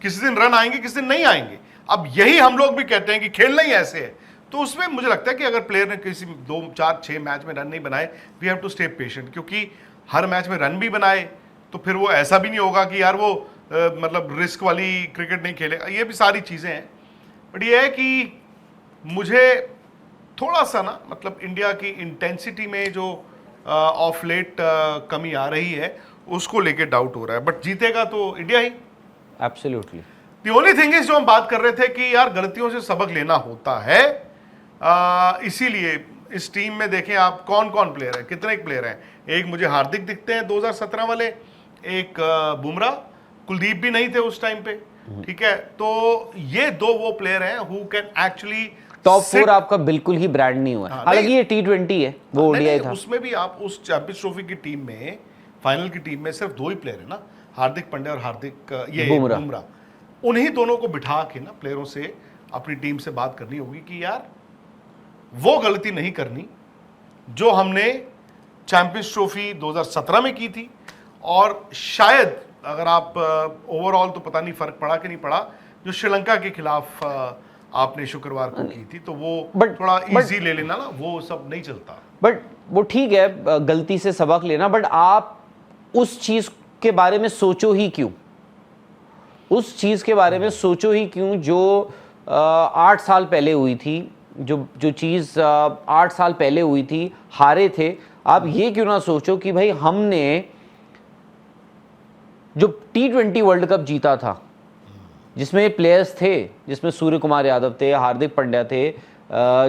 किसी दिन रन आएंगे, किसी दिन नहीं आएंगे। अब यही हम लोग भी कहते हैं कि खेलना ही ऐसे है, तो उसमें मुझे लगता है कि अगर प्लेयर ने किसी 2, 4, 6 मैच में रन नहीं बनाए, we have to stay patient, क्योंकि हर मैच में रन भी बनाए तो फिर वो ऐसा भी नहीं होगा कि यार वो मतलब रिस्क वाली क्रिकेट नहीं खेलेगा। ये भी सारी चीज़ें हैं, बट ये है कि मुझे थोड़ा सा ना मतलब इंडिया की इंटेंसिटी में जो ऑफ लेट कमी आ रही है उसको लेके डाउट हो रहा है, बट जीतेगा तो India he. Absolutely. The only thing is, जो हम बात कर रहे थे कि यार गलतियों से सबक लेना होता है, इसीलिए इस टीम में देखें आप कौन कौन प्लेयर है, कितने प्लेयर हैं। एक मुझे हार्दिक दिखते हैं 2017 वाले, एक बुमराह, कुलदीप भी नहीं थे उस टाइम पे, ठीक है। तो ये दो वो प्लेयर हैं हु कैन एक्चुअली टॉप 4 आपका बिल्कुल ही ब्रांड नहीं हुआ। हालांकि ये T20 है, वो ओडीआई था। उसमें भी आप उस चैंपियंस ट्रॉफी की टीम में, फाइनल की टीम में सिर्फ 2 ही प्लेयर है ना, हार्दिक पांड्या और हार्दिक ये बुमराह। उन्हीं दोनों को बिठा के ना प्लेयरों से अपनी टीम से बात करनी होगी कि यार वो गलती नहीं करनी जो हमने चैंपियंस ट्रॉफी 2017 में की थी, और शायद अगर आप ओवरऑल तो पता नहीं फर्क पड़ा कि नहीं पड़ा, जो श्रीलंका के खिलाफ आपने शुक्रवार को की थी, तो वो थोड़ा इजी ले लेना ना, वो सब नहीं चलता। बट वो ठीक है गलती से सबक लेना, बट आप उस चीज के बारे में सोचो ही क्यों? उस चीज के बारे में सोचो ही क्यों जो 8 साल पहले हुई थी, जो चीज 8 साल पहले हुई थी, हारे थे। आप ये क्यों ना सोचो कि भाई हमने जो T20 वर्ल्ड कप जीता था, जिसमें प्लेयर्स थे, जिसमें सूर्य कुमार यादव थे, हार्दिक पांड्या थे,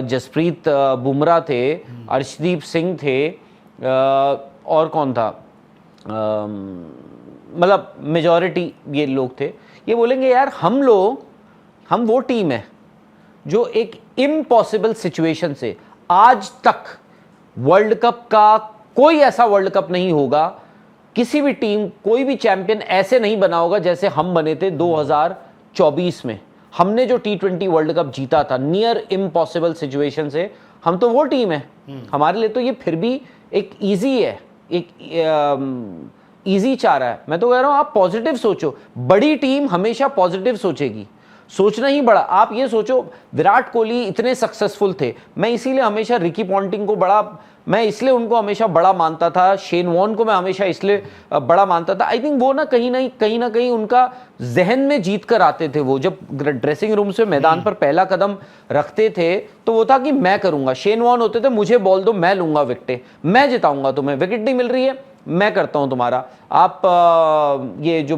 जसप्रीत बुमराह थे, अर्शदीप सिंह थे, और कौन था, मतलब मेजॉरिटी ये लोग थे। ये बोलेंगे यार हम वो टीम है जो एक इम्पॉसिबल सिचुएशन से, आज तक वर्ल्ड कप का कोई ऐसा वर्ल्ड कप नहीं होगा, किसी भी टीम, कोई भी चैंपियन ऐसे नहीं बना होगा जैसे हम बने थे 2024 में। हमने जो T20 वर्ल्ड कप जीता था नियर इम्पॉसिबल सिचुएशन से, हम तो वो टीम है। हमारे लिए तो ये फिर भी एक इजी है, एक इजी चारा है। मैं तो कह रहा हूं आप पॉजिटिव सोचो, बड़ी टीम हमेशा पॉजिटिव सोचेगी, सोचना ही बड़ा। आप ये सोचो विराट कोहली इतने सक्सेसफुल थे, मैं इसीलिए हमेशा रिकी पॉन्टिंग को बड़ा, मैं इसलिए उनको हमेशा बड़ा मानता था, शेन वॉर्न को मैं हमेशा इसलिए बड़ा मानता था। आई थिंक वो ना कहीं ना कहीं उनका जहन में जीत कर आते थे। वो जब ड्रेसिंग रूम से मैदान पर पहला कदम रखते थे तो वो था कि मैं करूंगा। शेन वॉर्न होते थे मुझे बॉल दो, मैं लूंगा विकेटें, मैं जिताऊंगा तुम्हें, विकेट नहीं मिल रही है मैं करता हूं तुम्हारा। आप ये जो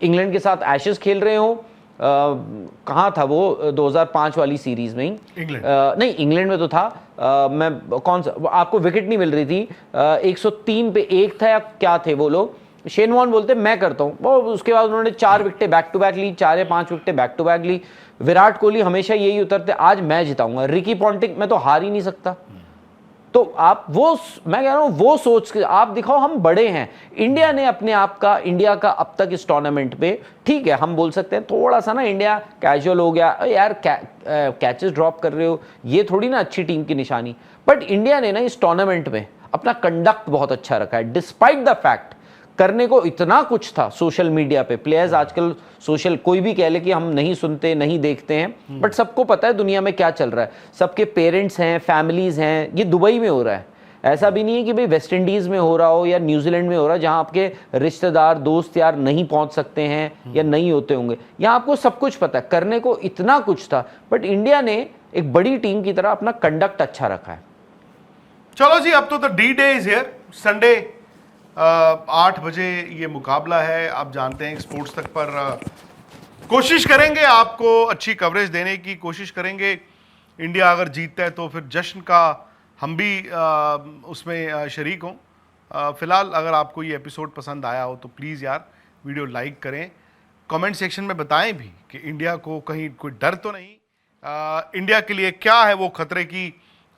इंग्लैंड के साथ एशेस खेल रहे हो, कहाँ था वो 2005 वाली सीरीज में ही, नहीं इंग्लैंड में तो था, मैं कौन सा, आपको विकेट नहीं मिल रही थी, 103 पे 1 था या क्या थे वो लोग, शेन वॉर्न बोलते मैं करता हूँ, वो उसके बाद उन्होंने 4 विकेटें बैक टू बैक ली, 4 या 5 विकेटें बैक टू बैक ली। विराट कोहली हमेशा यही उतरते, आज मैं जिताऊंगा, रिकी पॉन्टिंग मैं तो हार ही नहीं सकता। तो आप वो, मैं कह रहा हूं वो सोच के आप दिखाओ हम बड़े हैं। इंडिया ने अपने आप का, इंडिया का अब तक इस टूर्नामेंट पे, ठीक है हम बोल सकते हैं थोड़ा सा ना इंडिया कैजुअल हो गया, यार कैचेस ड्रॉप कर रहे हो, ये थोड़ी ना अच्छी टीम की निशानी। बट इंडिया ने ना इस टूर्नामेंट में अपना कंडक्ट बहुत अच्छा रखा है, डिस्पाइट द फैक्ट करने को इतना कुछ था सोशल मीडिया पे। प्लेयर्स आजकल सोशल, कोई भी कह ले कि हम नहीं सुनते नहीं देखते हैं, बट सबको पता है दुनिया में क्या चल रहा है, सबके पेरेंट्स हैं, फैमिलीज हैं, ये दुबई में हो रहा है, ऐसा भी नहीं है कि भाई वेस्ट इंडीज में हो रहा हो या न्यूजीलैंड में हो रहा है जहां आपके रिश्तेदार दोस्त यार नहीं पहुंच सकते हैं या नहीं होते होंगे। यहाँ आपको सब कुछ पता है, करने को इतना कुछ था, बट इंडिया ने एक बड़ी टीम की तरह अपना कंडक्ट अच्छा रखा है। चलो जी, अब तो the D day is here. Sunday 8 बजे ये मुकाबला है। आप जानते हैं स्पोर्ट्स तक पर कोशिश करेंगे आपको अच्छी कवरेज देने की, कोशिश करेंगे। इंडिया अगर जीतता है तो फिर जश्न का हम भी उसमें शरीक हों। फिलहाल अगर आपको ये एपिसोड पसंद आया हो तो प्लीज़ यार वीडियो लाइक करें, कमेंट सेक्शन में बताएं भी कि इंडिया को कहीं कोई डर तो नहीं, इंडिया के लिए क्या है वो खतरे की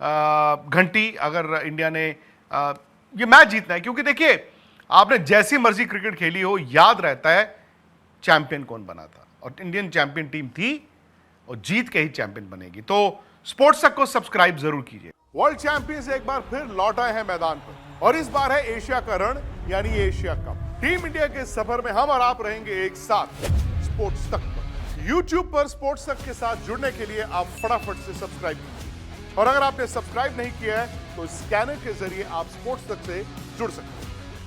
घंटी अगर इंडिया ने ये मैच जीतना है। क्योंकि देखिए, आपने जैसी मर्जी क्रिकेट खेली हो, याद रहता है चैंपियन कौन बना था, और इंडियन चैंपियन टीम थी और जीत के ही चैंपियन बनेगी। तो स्पोर्ट्स तक को सब्सक्राइब जरूर कीजिए। वर्ल्ड चैंपियंस एक बार फिर लौट आए हैं मैदान पर, और इस बार है एशिया का रण यानी एशिया कप। टीम इंडिया के सफर में हम और आप रहेंगे एक साथ स्पोर्ट्स तक पर। YouTube पर स्पोर्ट्स तक के साथ जुड़ने के लिए आप फटाफट से सब्सक्राइब कीजिए, और अगर आपने सब्सक्राइब नहीं किया है तो स्कैनर के जरिए आप स्पोर्ट्स तक से जुड़ सकते हैं।